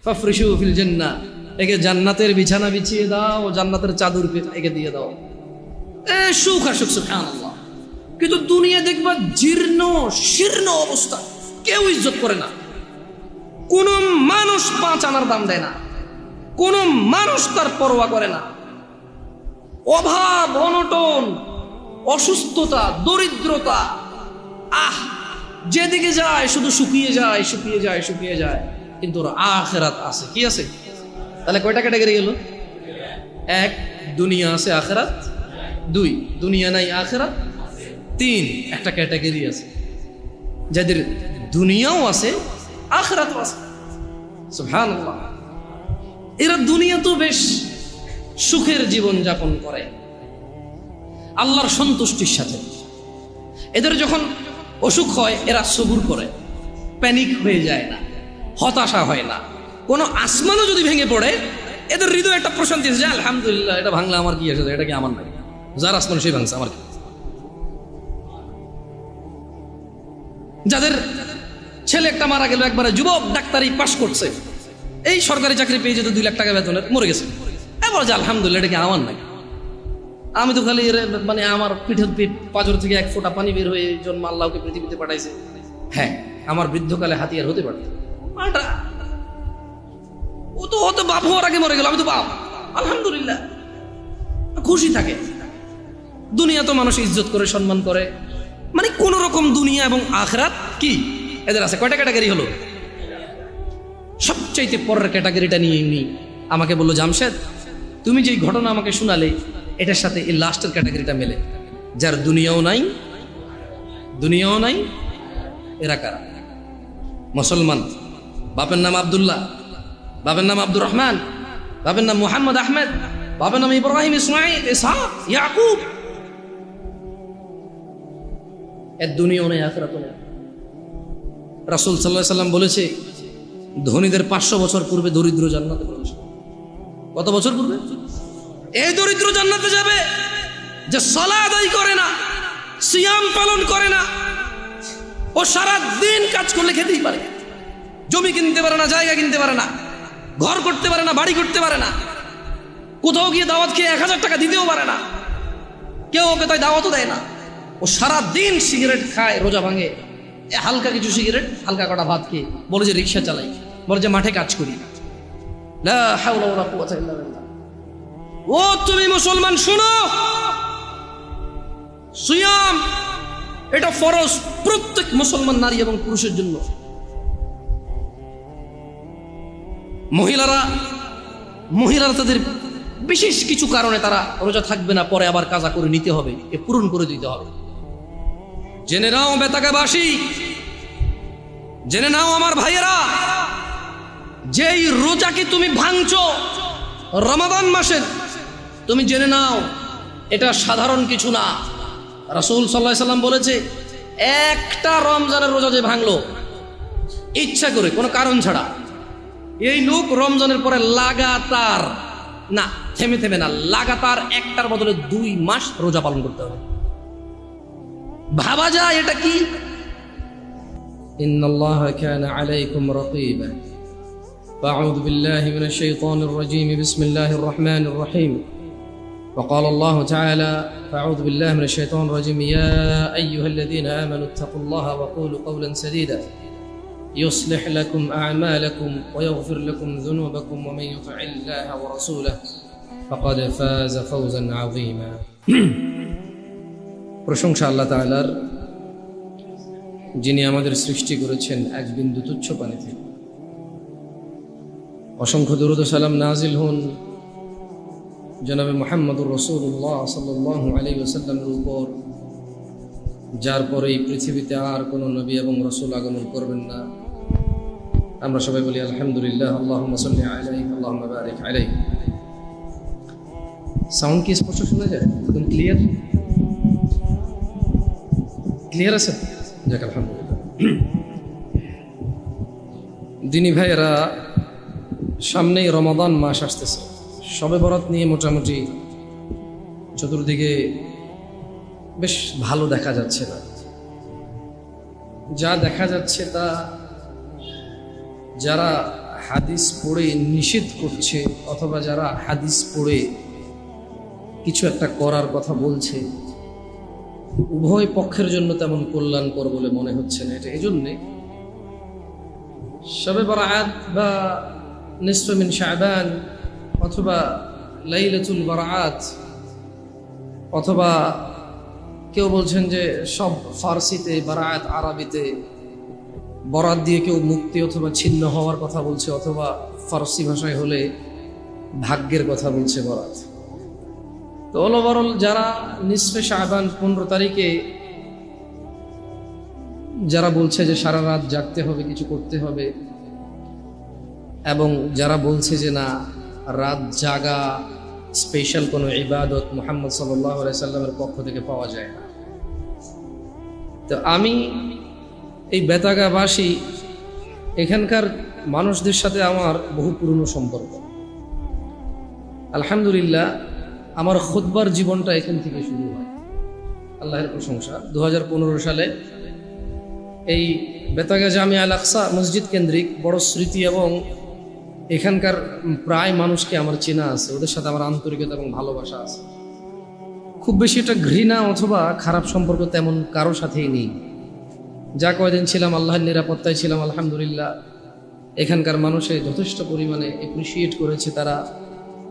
ফাফরিশু feel জান্নাহ, একে জান্নাতের বিছানা বিছিয়ে দাও, জান্নাতের চাদর একে দিয়ে দাও, সুখ আসুক। সুবহানাল্লাহ। কিন্তু দুনিয়া দেখবা জীর্ণ শীর্ণ অবস্থা, কেউ ইজ্জত করে না, কোন মানুষ 5 আনার দাম দেয় না, কোন মানুষ তার পরোয়া করে না। অভাব, অনটন, অসুস্থতা, দরিদ্রতা, যেদিকে যায় শুধু শুকিয়ে যায়, শুকিয়ে যায়, শুকিয়ে যায়। কিন্তু আখিরাত আছে। কি আছে? তাহলে কয়টা ক্যাটাগরি গেল? 1, দুনিয়া আছে, আখিরাত 2, দুনিয়া নাই আখিরাত 3। একটা ক্যাটাগরি আছে যাদের দুনিয়াও আছে আখিরাতও আছে। সুবহানাল্লাহ। এরা দুনিয়া তো বেশ সুখের জীবন যাপন করে আল্লাহর সন্তুষ্টির সাথে। এদের যখন অসুখ হয় এরা সবুর করে, প্যানিক হয়ে যায় না, হতাশা হয় না। কোনো আসমানও যদি ভেঙে পড়ে এদের হৃদয়ে একটা প্রশান্তি আছে যে আলহামদুলিল্লাহ, এটা ভাঙলে আমার কি আছে, এটা কি আমার নাই, যার আসমান সেই ভাঙছে, আমার কি। যাদের ছেলে একটা মারা গেল, একবারে যুবক, ডাক্তারি পাশ করছে, এই সরকারি চাকরি পেয়ে যেত 2 লাখ টাকা বেতনের, মরে গেছে, এবার যে আলহামদুলিল্লাহ, এটা কি আমার নাই, আমি তো খালি মানে আমার পিঠের পাঁজর থেকে 1 ফোঁটা পানি বের হয়ে জন্ম আল্লাহকে পৃথিবীতে পাঠাইছে। হ্যাঁ, আমার বৃদ্ধকালে হাতিয়ার হতে পারত। ও তো বাপ হওয়ার আগে মরে গেল, আমি তো বাপ, আলহামদুলিল্লাহ, খুশি থাকে। দুনিয়া তো মানুষ ইজ্জত করে, সম্মান করে, মানে কোন রকম দুনিয়া এবং আখিরাত কি এদের আছে। কয়টা ক্যাটাগরি হলো? সবচাইতে পরের ক্যাটাগরিটা নিয়ে এমনি আমাকে বললো, জামশেদ তুমি যেই ঘটনা আমাকে শোনালে এটার সাথে এই লাস্টের ক্যাটাগরিটা মেলে, যার দুনিয়াও নাই, দুনিয়াও নাই। এরা কারা? মুসলমান, বাপের নাম আব্দুল্লাহ, বাপের নাম আব্দুর রহমান, বাপের নাম মুহাম্মদ আহমেদ, বাপের নাম ইব্রাহিম, ইসমাইল, ইসহাক, ইয়াকুব। এর দুনিয়াও নেই, আখিরাতও নেই। রাসূল সাল্লাল্লাহু আলাইহি ওয়াসাল্লাম বলেছে, ধনীদের 500 বছর পূর্বে দরিদ্র জান্নাতে প্রবেশ করবে। কত বছর পূর্বে? এই দরিদ্র জান্নাতে যাবে যে সালাত আদায় করে না, সিয়াম পালন করে না, ও সারা দিন কাজ করলে খেতেই পারে, জমি কিনতে পারে না, জায়গা কিনতে পারে না, ঘর করতে পারে না, বাড়ি করতে পারে না, কোথাও গিয়ে দাওয়াত খেয়ে 1000 টাকা দিতেও পারে না, কেউ ওকে তাই দাওয়াতও দেয় না। ও সারা দিন সিগারেট খায়, রোজা ভাঙে, হালকা কিছু সিগারেট, হালকা কটা ভাত খেয়ে বলে যে রিক্সা চালাই, বলে যে মাঠে কাজ করি। লা হাওলা ওয়ালা কুওয়াতা ইল্লা বিল্লাহ। ও তুমি মুসলমান শোনো, সিয়াম এটা ফরজ প্রত্যেক মুসলমান নারী এবং পুরুষের জন্য। মহিলারা তাদের বিশেষ কিছু কারণে তারা রোজা থাকবে না, পরে আবার কাজা করে নিতে হবে, এ পূরণ করে দিতে হবে। জেনে নাও বেতাকাবাসী, জেনে নাও আমার ভাইয়েরা, যেই রোজাকে তুমি ভাঙছো রমাদান মাসের, তুমি জেনে নাও এটা সাধারণ কিছু না। রাসূল সাল্লাল্লাহু আলাইহি সাল্লাম বলেছে, একটা রমজানের রোজা যে ভাঙলো ইচ্ছা করে, কোনো কারণ ছাড়া, এই লোক রমজানের পরে লাগাতার না, থেমে থেমে না, লাগাতার একটার বদলে 2 মাস রোজা পালন করতে হবে। ভাবা যায় এটা কি? ইন্নাল্লাহা কানা আলাইকুম রাকিবা। আউযু বিল্লাহি মিনাশ শাইতানির রাজীম। বিসমিল্লাহির রহমানির রহিম। وقال الله تعالى: أعوذ بالله من الشيطان الرجيم. يا أيها الذين آمنوا اتقوا الله وقولوا قولا سديدا يصلح لكم أعمالكم ويغفر لكم ذنوبكم ومن يطع الله ورسوله فقد فاز فوزا عظيما. প্রশংসা আল্লাহ তাআলার, যিনি আমাদের সৃষ্টি করেছেন এক বিন্দু তুচ্ছ পানি থেকে। অসংখ্য দরুদ ও সালাম নাজিল হন জনাবে মুহাম্মদুর রাসূলুল্লাহ সাল্লাল্লাহু আলাইহি ওয়াসাল্লামের উপর, যার পরে এই পৃথিবীতে আর কোনো নবী এবং রাসূল আগমন করবেন না। আমরা সবাই বলি আলহামদুলিল্লাহ। আল্লাহুম্মা সাল্লি আলাইহি আল্লাহুম্মা বারিক আলাইহি। সাউন্ড কি স্পষ্ট শোনা যায়? একদম ক্লিয়ার? ক্লিয়ার আছে? যাক আলহামদুলিল্লাহ। দিনী ভাইয়েরা, সামনেই রমাদান মাস আসতেছে। শবে বরাত নিয়ে মোটামুটি চতুর্দিকে বেশ ভালো দেখা যাচ্ছে না। যা দেখা যাচ্ছে তা যারা হাদিস পড়ে নিষেধ করছে অথবা যারা হাদিস পড়ে কিছু একটা করার কথা বলছে, উভয় পক্ষের জন্য তেমন কল্যাণকর বলে মনে হচ্ছে না। এটা এই জন্যে শবে বারাত বা নিসফে মিন শাবান অথবা লাইলাতুল বারাত, অথবা কেউ বলছেন যে সব ফার্সিতে, বারাত আরবিতে, বরাত দিয়ে কেউ মুক্তি অথবা ছিন্ন হওয়ার কথা বলছে, অথবা ফার্সি ভাষায় হলে ভাগ্যের কথা বলছে বরাত। তো ওভারঅল যারা নিসফে শাবান 15 তারিখে যারা বলছে যে সারা রাত জাগতে হবে, কিছু করতে হবে, এবং যারা বলছে যে না রাত জাগা স্পেশাল কোনো ইবাদত মুহাম্মদ সাল্লাল্লাহু আলাইহি সাল্লামের পক্ষ থেকে পাওয়া যায় না। তো আমি এই বেতাগাবাসী, এখানকার মানুষদের সাথে আমার বহু পুরনো সম্পর্ক। আলহামদুলিল্লাহ আমার খুতবার জীবনটা এখান থেকে শুরু হয়, আল্লাহর প্রশংসা। 2015 সালে এই বেতাগা জামিয়া আল আকসা মসজিদ কেন্দ্রিক বড় স্মৃতি, এবং এখানকার প্রায় মানুষকে আমার চেনা আছে, ওদের সাথে আমার আন্তরিকতা এবং ভালোবাসা আছে। খুব বেশি একটা ঘৃণা অথবা খারাপ সম্পর্ক তেমন কারোর সাথেই নেই। যা কয়দিন ছিলাম আল্লাহর নিরাপত্তায় ছিলাম, আলহামদুলিল্লাহ এখানকার মানুষে যথেষ্ট পরিমাণে এপ্রিসিয়েট করেছে, তারা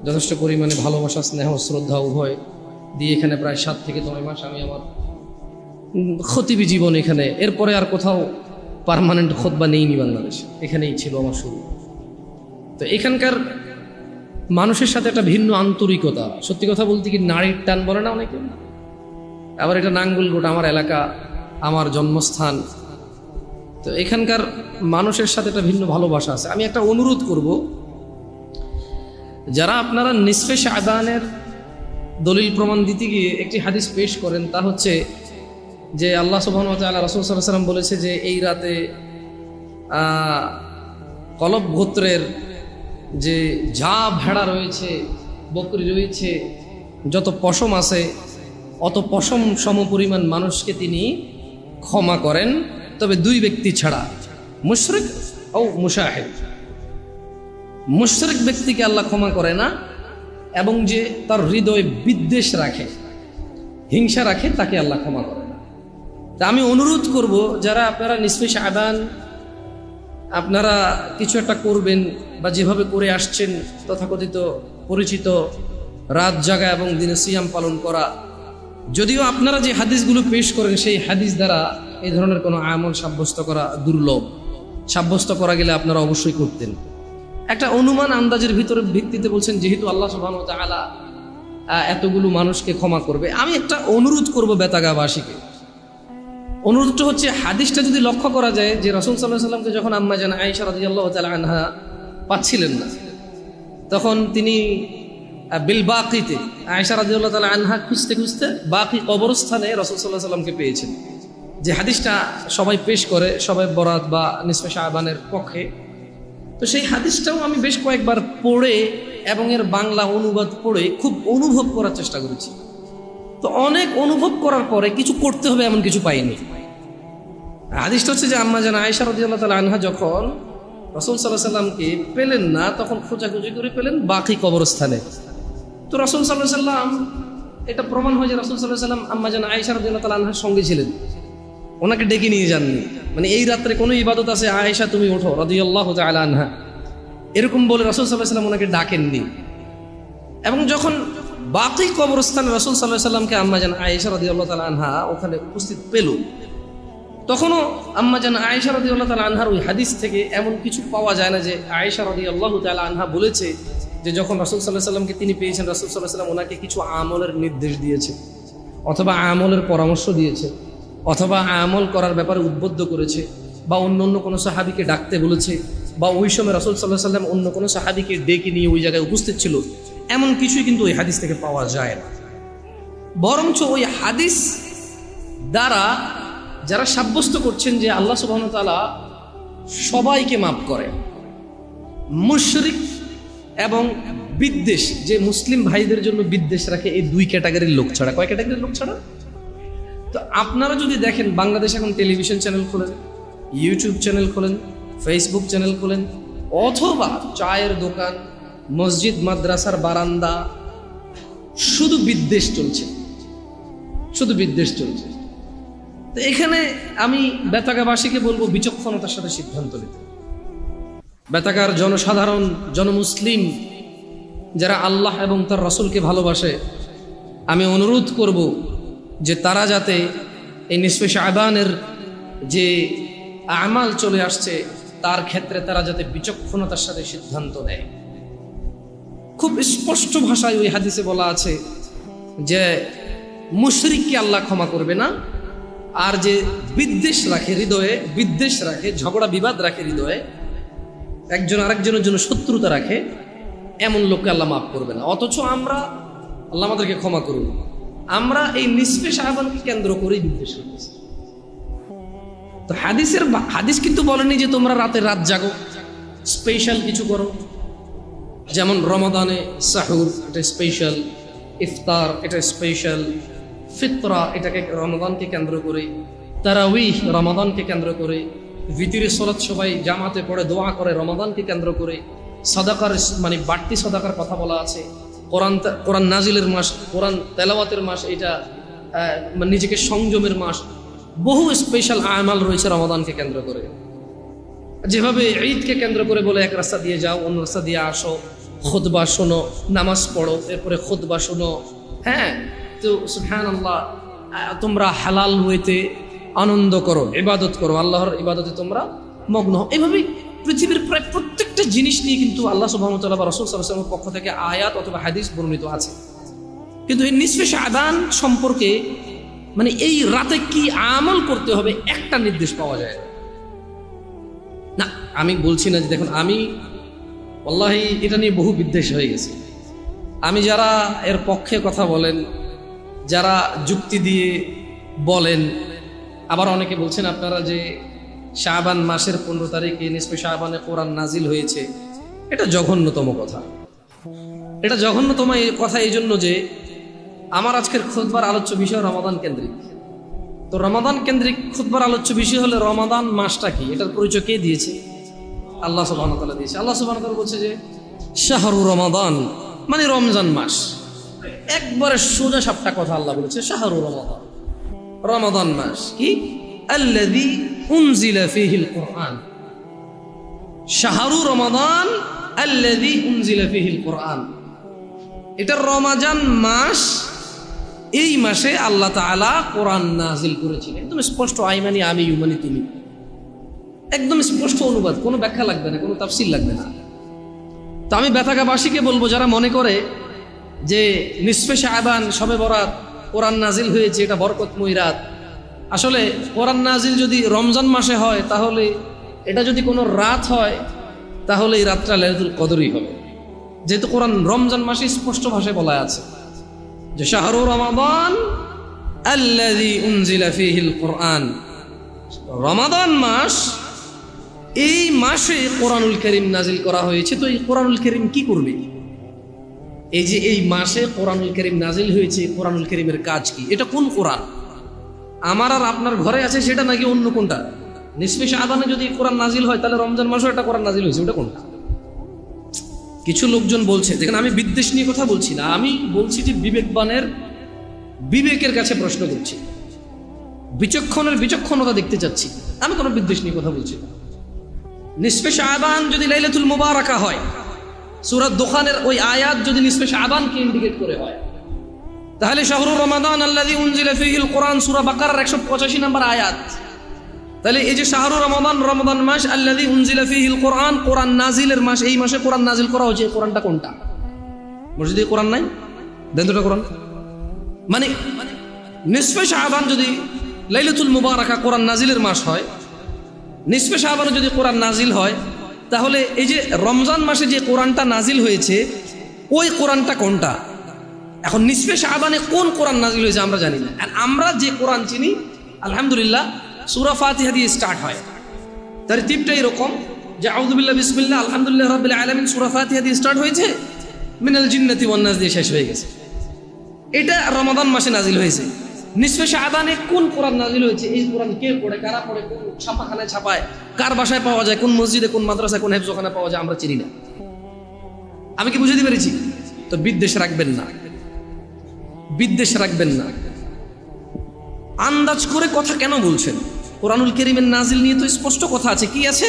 যথেষ্ট পরিমাণে ভালোবাসা, স্নেহ, শ্রদ্ধা উভয় দিয়ে এখানে প্রায় 7 থেকে 9 মাস আমি আমার খতিবি জীবন এখানে, এরপরে আর কোথাও পার্মানেন্ট খুতবা নেইনি বাংলাদেশে, এখানেই ছিল আমার শুরু। তো এখানকার মানুষের সাথে একটা ভিন্ন আন্তরিকতা, সত্যি কথা বলতে কি নারীর টান বলে না অনেকে, আবার এটা নাঙ্গলকোট আমার এলাকা, আমার জন্মস্থান। তো এখানকার মানুষের সাথে একটা ভিন্ন ভালোবাসা আছে। আমি একটা অনুরোধ করব, যারা আপনারা নিসফে শাবানের দলিল প্রমাণ দিতে গিয়ে একটি হাদিস পেশ করেন, তা হচ্ছে যে আল্লাহ সুবহানাহু ওয়া তাআলা, রাসূল সাল্লাল্লাহু আলাইহি ওয়াসাল্লাম বলেছে যে এই রাতে কলব গোত্রের যে যা ভেড়া রয়েছে, বকরি রয়েছে, যত পশম আছে, অত পশম সমপরিমাণ মানুষকে তিনি ক্ষমা করেন, তবে 2 ব্যক্তি ছাড়া, মুশরিক ও মুশাহিদ। মুশরিক ব্যক্তিকে আল্লাহ ক্ষমা করে না, এবং যে তার হৃদয়ে বিদ্বেষ রাখে, হিংসা রাখে, তাকে আল্লাহ ক্ষমা করে না। তা আমি অনুরোধ করব, যারা আপনারা নিসফে শাবান আপনারা কিছু একটা করবেন বা যেভাবে করে আসছেন, তথাকথিত পরিচিত রাত জাগা এবং দিনে সিয়াম পালন করা, যদিও আপনারা যে হাদিসগুলো পেশ করেন সেই হাদিস দ্বারা এই ধরনের কোনো আমল সাব্যস্ত করা দুর্লভ, সাব্যস্ত করা গেলে আপনারা অবশ্যই করতেন। একটা অনুমান আন্দাজের ভিত্তিতে বলছেন, যেহেতু আল্লাহ সুবহানাহু ওয়া তাআলা এতগুলো মানুষকে ক্ষমা করবে, আমি একটা অনুরোধ করব বেতাগাবাসীকে। অনুরোধটা হচ্ছে, হাদিসটা যদি লক্ষ্য করা যায় যে রাসূল সাল্লাল্লাহু আলাইহি ওয়াসাল্লামকে যখন আম্মা জান আয়েশা রাদিয়াল্লাহু তাআলা আনহা পাচ্ছিলেন না, তখন তিনি বিল বাকিতে, আয়েশা রাদিয়াল্লাহু তাআলা আনহা খুঁজতে খুঁজতে বাকি কবরস্থানে রাসূল সাল্লাল্লাহু আলাইহি ওয়াসাল্লামকে পেয়েছেন। যে হাদিসটা সবাই পেশ করে, সবাই বরাত বা নিসফে শাবানের পক্ষে। তো সেই হাদিসটাও আমি বেশ কয়েকবার পড়ে এবং এর বাংলা অনুবাদ পড়ে খুব অনুভব করার চেষ্টা করেছি। তো অনেক অনুভব করার পরে কিছু করতে হবে এমন কিছু পাইনি। হাদিসটা হচ্ছে যে আম্মা জান আয়েশা রাদিয়াল্লাহু তাআলা আনহা যখন রাসূল সাল্লাল্লাহু আলাইহি ওয়াসাল্লামকে পেলেন না, তখন খোঁজাখুঁজি করে পেলেন বাকি কবরস্থানে। তো রাসূল সাল্লাল্লাহু আলাইহি ওয়াসাল্লাম, এটা প্রমাণ হয় যে রাসূল সাল্লাল্লাহু আলাইহি ওয়াসাল্লাম আম্মা জান আয়েশা রাদিয়াল্লাহু তাআলা আনহার সঙ্গে ছিলেন, ওনাকে ডেকে নিয়ে যাননি। মানে এই রাত্রে কোনো ইবাদত আছে, আয়েশা তুমি ওঠো রাদিয়াল্লাহু তাআলা আনহা, এরকম বলে রাসূল সাল্লাল্লাহু আলাইহি ওয়াসাল্লাম ওনাকে ডাকেননি। এবং যখন বাকি কবরস্থানে রাসূল সাল্লাল্লাহু আলাইহি ওয়াসাল্লামকে আম্মা জান আয়েশা রাদিয়াল্লাহু তাআলা আনহা ওখানে উপস্থিত পেল, তখনও আম্মা জান আয়েশা রাদিয়াল্লাহু তাআলা আনহার ওই হাদিস থেকে এমন কিছু পাওয়া যায় না যে আয়েশা রাদিয়াল্লাহু তাআলা আনহা বলেছে যে যখন রাসূল সাল্লাল্লাহু আলাইহি ওয়াসাল্লামকে তিনি পেয়েছেন, রাসূল সাল্লাল্লাহু আলাইহি ওয়াসাল্লাম ওনাকে কিছু আমলের নির্দেশ দিয়েছে, অথবা আমলের পরামর্শ দিয়েছে, অথবা আমল করার ব্যাপারে উদ্বুদ্ধ করেছে, বা অন্য অন্য কোনো সাহাবীকে ডাকতে বলেছে, বা ওই সময় রাসূল সাল্লাল্লাহু আলাইহি ওয়াসাল্লাম অন্য কোনো সাহাবীকে ডেকে নিয়ে ওই জায়গায় উপস্থিত ছিল, এমন কিছুই কিন্তু ওই হাদিস থেকে পাওয়া যায় না। বরঞ্চ ওই হাদিস দ্বারা যারা সাব্যস্ত করছেন যে আল্লাহ সুবহানাহু ওয়া তাআলা সবাইকে মাফ করে, মুশরিক এবং বিদ্বেষ, যে মুসলিম ভাইদের জন্য বিদ্বেষ রাখে, এই 2 ক্যাটাগরির লোক ছাড়া, কয় ক্যাটাগরির লোক ছাড়া? তো আপনারা যদি দেখেন, বাংলাদেশ এখন টেলিভিশন চ্যানেল খোলেন, ইউটিউব চ্যানেল খোলেন, ফেসবুক চ্যানেল খোলেন, অথবা চায়ের দোকান, মসজিদ মাদ্রাসার বারান্দা, শুধু বিদ্বেষ চলছে, শুধু বিদ্বেষ চলছে। তো এখানে আমি বেতাগাবাসীকে বলবো বিচক্ষণতার সাথে সিদ্ধান্ত নিতে। বেতাগার জনসাধারণ, জনমুসলিম যারা আল্লাহ এবং তার রাসূলকে ভালোবাসে, আমি অনুরোধ করব যে তারা যাতে এই নিসফে শাবানের যে আমাল চলে আসছে তার ক্ষেত্রে তারা যাতে বিচক্ষণতার সাথে সিদ্ধান্ত নেয়। খুব স্পষ্ট ভাষায় ওই হাদিসে বলা আছে যে মুশরিককে আল্লাহ ক্ষমা করবে না, আর যে বিদ্বেষ রাখে হৃদয়ে, বিদ্বেষ রাখে, ঝগড়া বিবাদ রাখে হৃদয়ে, একজন আরেকজনের জন্য শত্রুতা রাখে, এমন লোককে আল্লাহ মাফ করবে না। অথচ আমরা, আল্লাহ আমাদেরকে ক্ষমা করুন, আমরা এই নিসফে শাবানকে কেন্দ্র করেই বিদ্বেষ করতেছি। তো হাদিস কিন্তু বলেনি যে তোমরা রাত জাগো, স্পেশাল কিছু করো, যেমন রমাদানে সাহুর এটা স্পেশাল, ইফতার এটা স্পেশাল, ফিতরা এটাকে রমাদানকে কেন্দ্র করে, তারাউইহ রমাদানকে কেন্দ্র করে, ভিতরে সালাত সবাই জামাতে পড়ে দোয়া করে রমাদানকে কেন্দ্র করে, সাদাকার মানে বাড়তি সাদাকার কথা বলা আছে, কোরআন নাজিলের মাস, কোরআন তেলাওয়াতের মাস, এটা নিজেকে সংযমের মাস, বহু স্পেশাল আমাল রয়েছে রমাদানকে কেন্দ্র করে। যেভাবে ঈদকে কেন্দ্র করে বলে এক রাস্তা দিয়ে যাও, অন্য রাস্তা দিয়ে আসো, খুতবা শোনো, নামাজ পড়ো, এরপরে খুতবা শোনো, হ্যাঁ, তো সুবহানাল্লাহ, তোমরা হালাল হইতে আনন্দ করো, ইবাদত করো, আল্লাহর ইবাদতে তোমরা মগ্ন হও। এভাবেই পৃথিবীর প্রায় প্রত্যেকটা জিনিস নিয়ে কিন্তু আল্লাহ সুবহানাহু ওয়া তাআলা বা রাসূল সাল্লাল্লাহু আলাইহি ওয়াসাল্লামের পক্ষ থেকে আয়াত অথবা হাদিস বর্ণিত আছে। কিন্তু এই নিসফে শাবান সম্পর্কে মানে এই রাতে কি আমল করতে হবে একটা নির্দেশ পাওয়া যায় না। আমি বলছি না যে দেখুন, আমি ওয়াল্লাহি এটা নিয়ে বহু বিদ্বেষ হয়ে গেছে। আমি যারা এর পক্ষে কথা বলেন, যারা যুক্তি দিয়ে বলেন, আবার অনেকে বলছেন আপনারা যে শাবান মাসের 15 তারিখে নিসফে শাবানে কোরআন নাজিল হয়েছে, এটা জঘন্যতম কথা। এটা জঘন্যতম এই কথা এই জন্য যে আমার আজকের খুতবার আলোচ্য বিষয় রমাদান কেন্দ্রিক। তো রমাদান কেন্দ্রিক খুতবার আলোচ্য বিষয় হলে রমাদান মাসটা কি, এটার পরিচয় কে দিয়েছে? আল্লাহ সুবহানাহু ওয়া তাআলা দিয়েছে। আল্লাহ সুবহানাহু ওয়া তাআলা বলছে যে শাহরু রমাদান, মানে রমজান মাস। একবারে সোজা সাপটা কথা আল্লাহ বলেছে, শাহরু রমাদান, রমাদান মাস কি, আল্লাযী উনজিলা ফীহিল কুরআন, শাহরু রমাদান আল্লাযী উনজিলা ফীহিল কুরআন। এটা রমাজান মাস, এই মাসে আল্লাহ তাআলা কোরআন নাজিল করেছিলেন। একদম স্পষ্ট, আইমানি আমি, ইউমানি তুমি, একদম স্পষ্ট অনুবাদ, কোনো ব্যাখ্যা লাগবে না, কোনো তাফসীর লাগবে না। তো আমি বেতাগাবাসীকে বলবো যারা মনে করে যে নিসফে শাবান, শবে বরাত কোরআন নাজিল হয়েছে, এটা বরকতময় রাত। আসলে কোরআন নাজিল যদি রমজান মাসে হয়, তাহলে এটা যদি কোনো রাত হয়, তাহলে এই রাতটা লাইলাতুল কদরই হবে, যেহেতু কোরআন রমজান মাসে স্পষ্ট ভাষায় বলা আছে যে শাহরু রমাদান আল্লাযী উনজিলা ফীহিল কুরআন, রমাদান মাস, এই মাসে কোরআনুল কারীম নাজিল করা হয়েছে। তো এই কোরআনুল কারীম কি করবে? এই যে এই মাসে কোরআনুল কারীম নাজিল হয়েছে, কোরআনুল কারীমের কাজ কি? এটা কোন কোরআন? আমার আর আপনার ঘরে আছে সেটা নাকি অন্য কোনটা? নিসফে শাবানে যদি কোরআন নাজিল হয়, তাহলে রমজান মাসেও একটা কোরআন নাজিল হয়েছে, ওটা কোনটা? কিছু লোকজন বলছে, দেখেন আমি বিদ্বেষ নিয়ে কথা বলছি না, আমি বলছি যে বিবেকবানের বিবেকের কাছে প্রশ্ন করছি, বিচক্ষণের বিচক্ষণতা দেখতে চাচ্ছি, আমি কোনো বিদ্বেষ নিয়ে কথা বলছি না। নিসফে শাবান যদি লাইলাতুল মুবারাকা হয়, সূরা দুখানের ওই আয়াত যদি নিসফে শাবানকে ইন্ডিকেট করে হয়, তাহলে শাহরু রমাদান আল্লাযী উনজিলা ফীহিল কুরআন, সূরা বাকারার 185 নম্বর আয়াত। তাহলে এই যে শাহরু রমাদান, রমাদান মাস, আল্লাযী উনজিলা ফীহিল কুরআন, কোরআন নাজিলের মাস, এই মাসে কোরআন নাজিল করা হয়েছে। কোরআনটা কোনটা? মসজিদে কোরআন নাই, দেন দুটো কোরআন। মানে নিসফে শাবান যদি লাইলাতুল মুবারাকা কোরআন নাজিলের মাস হয়, নিসফে শাবানে যদি কোরআন নাজিল হয়, তাহলে এই যে রমজান মাসে যে কোরআনটা নাজিল হয়েছে, ওই কোরআনটা কোনটা? এখন নিসফে শাবানে কোন কোরআন নাজিল হয়েছে আমরা জানি না। আর আমরা যে কোরআন চিনি, আলহামদুলিল্লাহ, সূরা ফাতিহা দিয়ে স্টার্ট হয়। তারতিবটা এরকম যে আউযু বিল্লাহি বিসমিল্লাহ আলহামদুলিল্লাহি রাব্বিল আলামিন, সূরা ফাতিহা দিয়ে স্টার্ট হয়েছে, মিনাল জিন্নাতি ওয়ান নাস দিয়ে শেষ হয়ে গেছে। এটা রমাদান মাসে নাজিল হয়েছে। নিসফে শাবানে কোন কোরআন নাজিল হয়েছে, এই কোরআন কে পড়ে, কারা পড়ে, কোন ছাপাখানায় ছাপায়, কার বাসায় পাওয়া যায়, কোন মসজিদে, কোন মাদ্রাসায়, কোন হেফজখানায় পাওয়া যায়, আমরা চিনি না। আমি কি বুঝাতে পেরেছি? তো বিদ্বেষ রাখবেন না, বিদ্বেষ রাখবেন না। আন্দাজ করে কথা কেন বলছেন? কোরআনুল কারীমের নাজিল নিয়ে তো স্পষ্ট কথা আছে। কি আছে?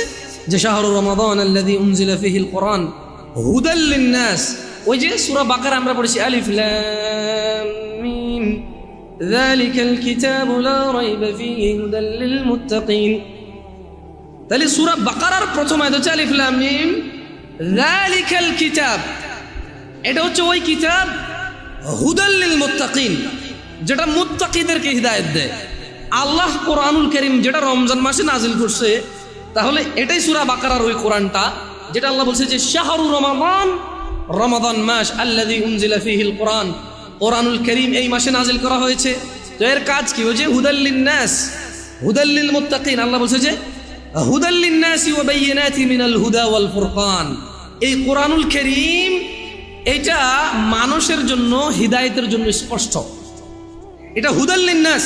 যে শাহরু রমাদান আল্লাযী উনজিলা ফীহিল কোরআন হুদাল লিন-নাস। ওই যে সূরা বাকারা আমরা পড়েছি, আলিফ লাম মিম যালিকাল কিতাবু লা রাইবা ফীহি হুদাল লিল মুত্তাকিন। তাহলে সূরা বাকারার প্রথম আয়াত হচ্ছে আলিফ লাম মিম যালিকাল কিতাব। এটা হচ্ছে ওই কিতাব হুদাল লিল মুত্তাকিন, যেটা মুত্তাকিদেরকে হিদায়াত দেয়। আল্লাহ কোরআনুল কারীম যেটা রমজান মাসে নাজিল করছে, তাহলে এটাই সূরা বাকারার ওই কোরআনটা, যেটা আল্লাহ বলছে যে শাহরু রমাদান, রমাদান মাস আল্লাযী উনজিলা ফীহিল কোরআন, কোরআনুল কারীম এই মাসে নাজিল করা হয়েছে। তো এর কাজ কি? ওই যে হুদাল লিন-নাস, হুদাল লিল মুত্তাকিন। আল্লাহ বলছে যে হুদাল লিন-নাসি ওয়া বায়িনাতি মিনাল হুদা ওয়াল ফুরকান। এই কোরআনুল কারীম এটা মানুষের জন্য হিদায়াতের জন্য স্পষ্ট। এটা হুদাল লিন-নাস।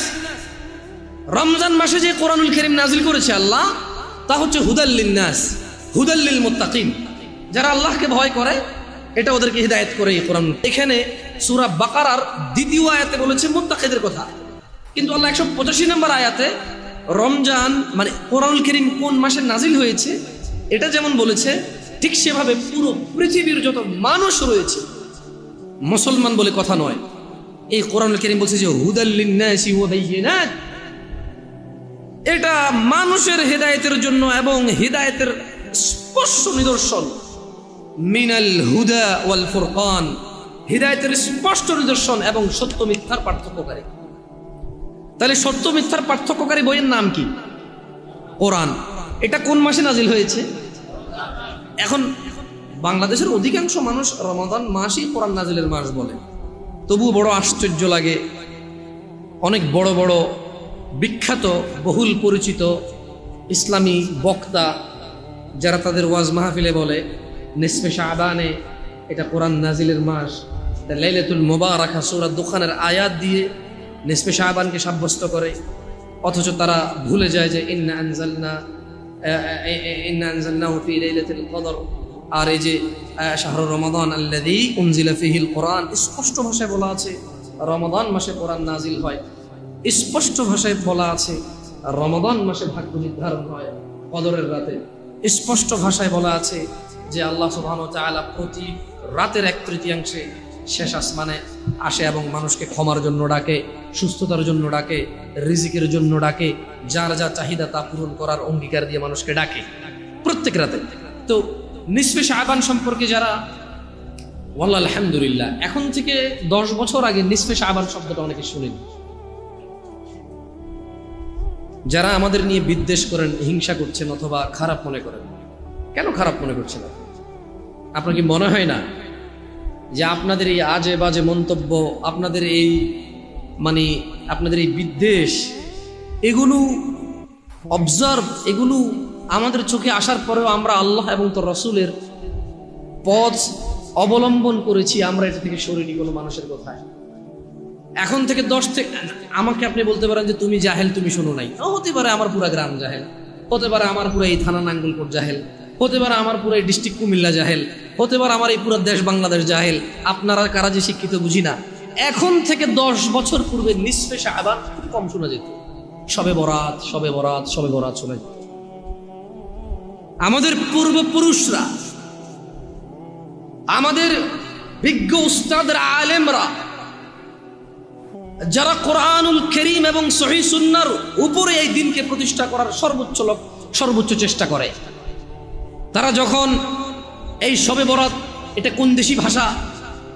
রমজান মাসে যে কোরআনুল কারীম নাজিল করেছে আল্লাহ, তা হচ্ছে হুদাল লিন-নাস, হুদাল লিল মুত্তাকিন। যারা আল্লাহকে ভয় করে, এটা ওদেরকে হিদায়াত করে এই কোরআন। এখানে সূরা বাকারার দ্বিতীয় আয়াতে বলেছে মুত্তাকিদের কথা, কিন্তু আল্লাহ 185 নম্বর আয়াতে রমজান মানে কোরআনুল কারীম কোন মাসে নাজিল হয়েছে এটা যেমন বলেছে, ঠিক সেভাবে পুরো পৃথিবীর যত মানুষ রয়েছে, মুসলমান বলে কথা নয়, এই কোরআনুল কারীম বলছে যে হুদাল লিন-নাসি ওয়া বায়িনাত। এটা মানুষের হিদায়াতের জন্য এবং হিদায়াতের স্পষ্ট নিদর্শন। মিনাল হুদা ওয়াল ফুরকান, হিদায়াতের স্পষ্ট নিদর্শন এবং সত্য মিথ্যার পার্থক্যকারী। তাহলে সত্য মিথ্যার পার্থক্যকারী বইয়ের নাম কি? কোরআন। এটা কোন মাসে নাজিল হয়েছে? এখন বাংলাদেশের অধিকাংশ মানুষ রমাদান মাসই কোরআন নাজিলের মাস বলে, তবুও বড় আশ্চর্য লাগে। অনেক বড় বড় বিখ্যাত বহুল পরিচিত ইসলামী বক্তা যারা তাদের ওয়াজ মাহফিলে বলে নিসফে শাবানে এটা কোরআন নাজিলের মাস, লাইলাতুল মুবারাকা সূরা দুখানের আয়াত দিয়ে নিসফে শাবানকে সাব্যস্ত করে, অথচ তারা ভুলে যায় যে ইন্না আনজালনাহু ফি লাইলাতিল কদর। আর এই যে শাহরু রমাদান আল্লাযী উনজিলা ফীহিল কোরআন, স্পষ্ট ভাষায় বলা আছে রমাদান মাসে কোরআন নাজিল হয়। স্পষ্ট ভাষায় বলা আছে রমাদান মাসে ভাগ্য নির্ধারণ হয় কদরের রাতে। স্পষ্ট ভাষায় বলা আছে যে আল্লাহ সুবহানাহু ওয়া তাআলা প্রতি রাতের 1/3 শেষ আসমানে আসে এবং মানুষকে ক্ষমার জন্য ডাকে, সুস্থতার জন্য ডাকে, রিজিকের জন্য ডাকে, যার যা চাহিদা তা পূরণ করার অঙ্গীকার দিয়ে মানুষকে ডাকে প্রত্যেক রাতে। তো নিসফে শাবান সম্পর্কে যারা, ওয়াল্লাহ আলহামদুলিল্লাহ, এখন থেকে 10 বছর আগে নিসফে শাবান শব্দটা অনেকে শুনেনি। যারা আমাদের নিয়ে বিদ্বেষ করেন, হিংসা করছেন অথবা খারাপ মনে করেন, কেন খারাপ মনে করছেন? আপনার কি মনে হয় না যে আপনাদের এই আজে বাজে মন্তব্য, আপনাদের এই আপনাদের এই বিদ্বেষ, এগুলো অবজার্ভ, এগুলো আমাদের চোখে আসার পরেও আমরা আল্লাহ এবং তার রাসূলের পথ অবলম্বন করেছি, আমরা এটা থেকে সরিনি কোনো মানুষের কথায়। এখন থেকে 10 থেকে আমাকে আপনি বলতে পারেন যে তুমি জাহেল, তুমি শোনো নাই। হতে পারে আমার পুরা গ্রাম জাহেল, হতে পারে আমার পুরো এই থানা নাঙ্গলকোট জাহেল, হতে পারে আমার পুরো এই ডিস্ট্রিক্ট কুমিল্লা জাহেল, হতে পারে আমার এই পুরো দেশ বাংলাদেশ জাহেল। আপনারা কারা যে শিক্ষিত বুঝি না। এখন থেকে 10 বছর পূর্বে নিসফে শাবান খুব কম শোনা যেত, শবে বরাত, শবে বরাত, শবে বরাত শোনা যেত। আমাদের পূর্বপুরুষরা, আমাদের বিজ্ঞ উস্তাদরা, আলেমরা, যারা কোরআনুল কারীম এবং সহিহ সুন্নাহর উপরে এই দিনকে প্রতিষ্ঠা করার সর্বোচ্চ চেষ্টা করে, তারা যখন এই শবে বরাত এটা কোন দেশি ভাষা,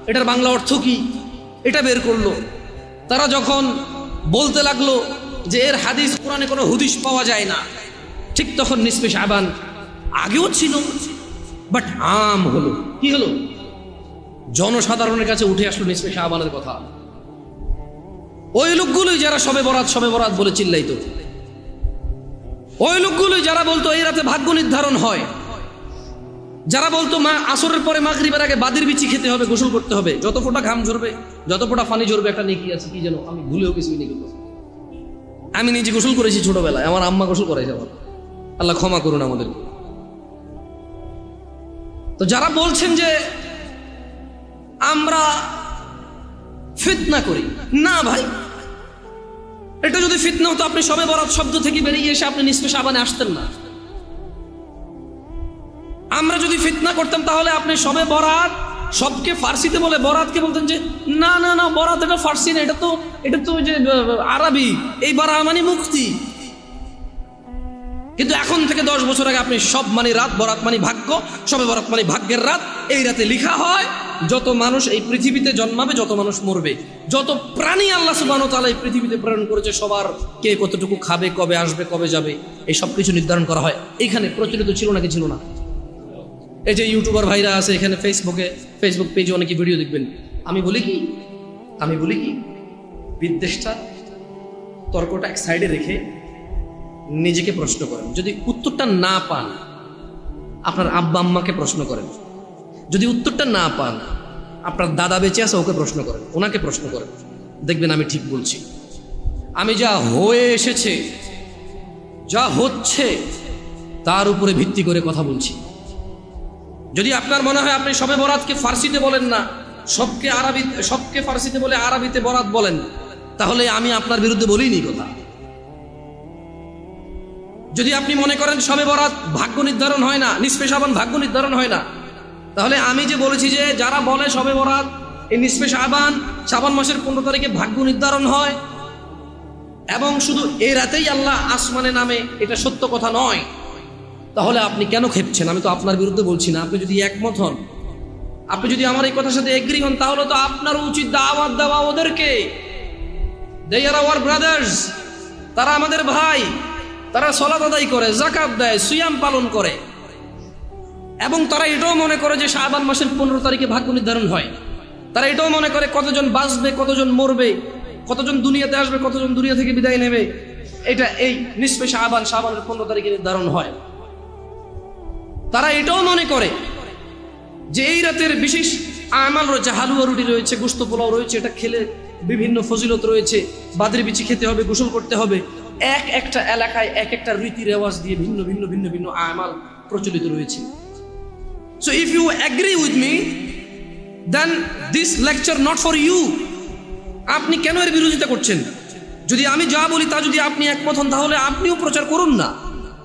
এটার বাংলা অর্থ কি, এটা বের করলো, তারা যখন বলতে লাগলো যে এর হাদিস কোরআনে কোনো হুদিস পাওয়া যায় না, ঠিক তখন নিসফে শাবান আগেও ছিল, বাট আম হলো। কি হলো? জনসাধারণের কাছে উঠে আসলো নিসফে শাবানের কথা। ওই লোকগুলোই যারা শবে বরাত বলে চিল্লাইতো, ওই লোকগুলোই যারা বলতো এই রাতে ভাগ্য নির্ধারণ হয়, যারা বলতো আসরের পরে মাগরিবের আগে বাদির বিচি খেতে হবে, গোসল করতে হবে, যত ফোঁটা ঘাম ঝরবে, যত ফোঁটা পানি ঝরবে একটা নেকি আছে, কি যেন আমি ভুলেও কিছু নেকি। আমি নিজে গোসল করেছি ছোটবেলায়, আমার আম্মা গোসল করাইছে আমার। আল্লাহ ক্ষমা করুন আমাদের। তো যারা বলছেন যে আমরা ফিতনা করি, না ভাই, এটা যদি ফিতনা হতো আপনি শবে বরাত শব্দ থেকে বেরিয়ে এসে আপনি নিসফে শাবানে আসতেন না। আমরা যদি ফিতনা করতাম তাহলে আপনি শবে বরাত সবকে ফার্সিতে বলে বরাতকে বলতেন যে না না না বরাত এটা ফার্সি না, এটা তো যে আরবি, এই বরাত মানে মুক্তি। কিন্তু এখন থেকে 10 বছর আগে আপনি সব মানে রাত, বরাত মানে ভাগ্য, শবে বরাত মানে ভাগ্যের রাত। এই রাতে লেখা হয় যত মানুষ এই পৃথিবীতে জন্মাবে, যত মানুষ মরবে, যত প্রাণী আল্লাহ সুবহানাহু ওয়া তাআলা এই পৃথিবীতে প্রেরণ করেছে, সবার কে কতটুকু খাবে, কবে আসবে, কবে যাবে, এই সব কিছু নির্ধারণ করা হয়। এইখানে প্রচলিত ছিল নাকি ছিল না? এই যে ইউটিউবার ভাইরা আছে এখানে, ফেসবুক পেজে অনেকে ভিডিও দেখবেন। আমি বলি কি বিদ্বেষটা, তর্কটা এক সাইডে রেখে নিজেকে প্রশ্ন করেন। যদি উত্তরটা না পান আপনার আব্বা আম্মাকে প্রশ্ন করেন। যদি উত্তরটা না পান আপনার দাদা বেঁচে আছে ওকে প্রশ্ন করেন, ওনাকে প্রশ্ন করেন, দেখবেন আমি ঠিক বলছি। আমি যা হয়ে এসেছে, যা হচ্ছে তার উপরে ভিত্তি করে কথা বলছি। যদি আপনার মনে হয় আপনি শবে বরাতকে ফার্সিতে বলেন না, সবকে ফার্সিতে বলে আরবিতে বরাত বলেন, তাহলে আমি আপনার বিরুদ্ধে বলিনি কথা। যদি আপনি মনে করেন শবে বরাত ভাগ্য নির্ধারণ হয় না, নিসফে শাবান ভাগ্য নির্ধারণ হয় না, তাহলে আমি যে বলেছি যে যারা বলে শবে বরাত এই নিসফে শাবান মাসের 15 তারিখে ভাগ্য নির্ধারণ হয় এবং শুধু এই রাতেই আল্লাহ আসমানে নামে, এটা সত্য কথা নয়, তাহলে আপনি কেন খেপছেন? আমি তো আপনার বিরুদ্ধে বলছি না। আপনি যদি একমত হন, আপনি যদি আমার এই কথার সাথে এগ্রি হন, তাহলে তো আপনার উচিত দাওয়াত দেওয়া ওদেরকে। দে আর আওয়ার ব্রাদার্স, তারা আমাদের ভাই, তারা সালাত আদায় করে, যাকাত দেয়, সিয়াম পালন করে, এবং তারা এটাও মনে করে যে শাবান মাসের 15 তারিখে ভাগ্য নির্ধারণ হয়। তারা এটাও মনে করে কতজন বাঁচবে, কতজন মরবে, কতজন দুনিয়াতে আসবে, কতজন দুনিয়া থেকে বিদায় নেবে, এটা এই নিসফে শাবানের 15 তারিখে নির্ধারণ হয়। তারা এটাও মনে করে যে এই রাতের বিশেষ আমাল রয়েছে, হালুয়া রুটি রয়েছে, গোশত পোলাও রয়েছে, এটা খেলে বিভিন্ন ফজিলত রয়েছে, বাদের বিচি খেতে হবে, গোসল করতে হবে। একটা এলাকায় এক একটা রীতি রেওয়াজ দিয়ে ভিন্ন ভিন্ন ভিন্ন ভিন্ন আমাল প্রচলিত রয়েছে। So if you agree with me, then this lecture not for you. আপনি কেন এর বিরোধিতা করছেন? যদি আমি যা বলি তা যদি আপনি একমত হন, তাহলে আপনিও প্রচার করুন না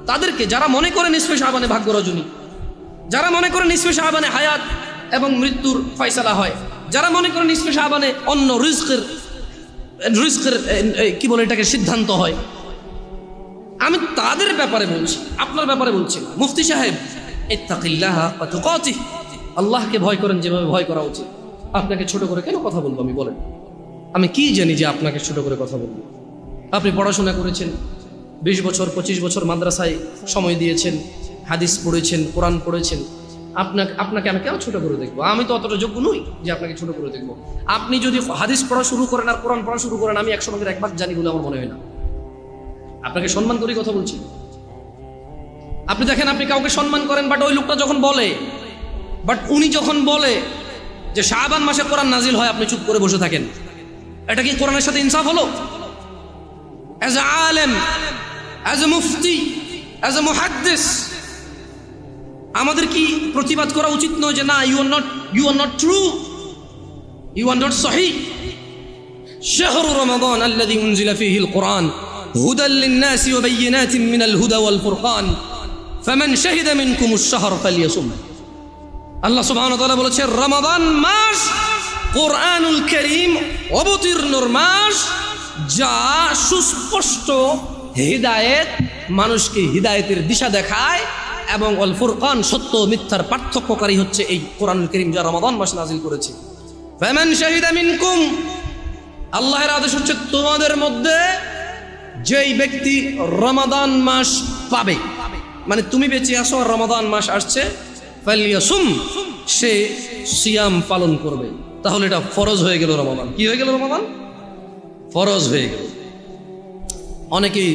তাদেরকে, যারা মনে করে নিসফে শাবানে ভাগ্য রজনী, যারা মনে করে নিসফে শাবানে হায়াত এবং মৃত্যুর ফয়সালা হয়, যারা মনে করে নিসফে শাবানে অন্য রিজকের কি বলে এটাকে সিদ্ধান্ত হয়। আমি তাদের ব্যাপারে বলছি, আপনার ব্যাপারে বলছি না। মুফতি সাহেব, ইত্তাকিল্লাহা ওয়া তুকাতিহ, আল্লাহকে ভয় করেন যেভাবে ভয় করা উচিত। আপনাকে ছোট করে কেন কথা বলবো আমি, বলেন? আমি কি জানি যে আপনাকে ছোট করে কথা বলবো? আপনি পড়াশোনা করেছেন, 20 বছর 25 বছর মাদ্রাসায় সময় দিয়েছেন, হাদিস পড়েছেন, কোরআন পড়েছেন। আপনাকে আমি কেন ছোট করে দেখবো? আমি তো অতটা যোগ্য নই যে আপনাকে ছোট করে দেখবো। আপনি যদি হাদিস পড়া শুরু করেন আর কোরআন পড়া শুরু করেন, আমি 100 ভাগের 1 ভাগ জানি বলে আমার মনে হয় না। আপনাকে সম্মান করে কথা বলছি। আপনি দেখেন, আপনি কাউকে সম্মান করেন, বাট ওই লোকটা যখন বলে, উনি যখন বলে যে শাবান মাসে কোরআন নাজিল হয়, আপনি চুপ করে বসে থাকেন। এটা কি কোরআনের সাথে ইনসাফ হলো? অ্যাজ এ আলেম, as a Mufti, as a মুহাদ্দিস, আমাদের কি প্রতিবাদ করা উচিত নয় যে না, you are not true, you are not সহিহ? শাহরু রমাদান আল্লাযী উনজিলা ফীহিল কুরআন হুদাল লিন-নাসি ওয়া বায়্যিনাতিন মিনাল হুদা ওয়াল ফুরকান ফামান শাহিদা মিনকুমুশ শাহর ফালইয়াসুম। আল্লাহ সুবহানাহু ওয়া তাআলা বলেছেন, রমাদান মাস কোরআনুল কারীম অবতীর্ণর মাস, যা সুস্পষ্ট হিদায়েত, মানুষকে হিদায়েতের দিশা দেখায়, এবং ওয়াল ফুরকান, সত্য মিথ্যার পার্থক্যকারী হচ্ছে এই কোরআনুল কারীম, যা রমাদান মাসে নাজিল করেছে। ফামান শাহিদা মিনকুম, আল্লাহর আদেশ হচ্ছে তোমাদের মধ্যে যেই ব্যক্তি রমাদান মাস পাবে, মানে তুমি বেঁচে আসো আর রমাদান মাস আসছে, ফালইয়াসুম, সে সিয়াম পালন করবে। তাহলে এটা ফরজ হয়ে গেল। রমাদান কি হয়ে গেল? রমাদান ফরজ হয়ে গেল। অনেকেই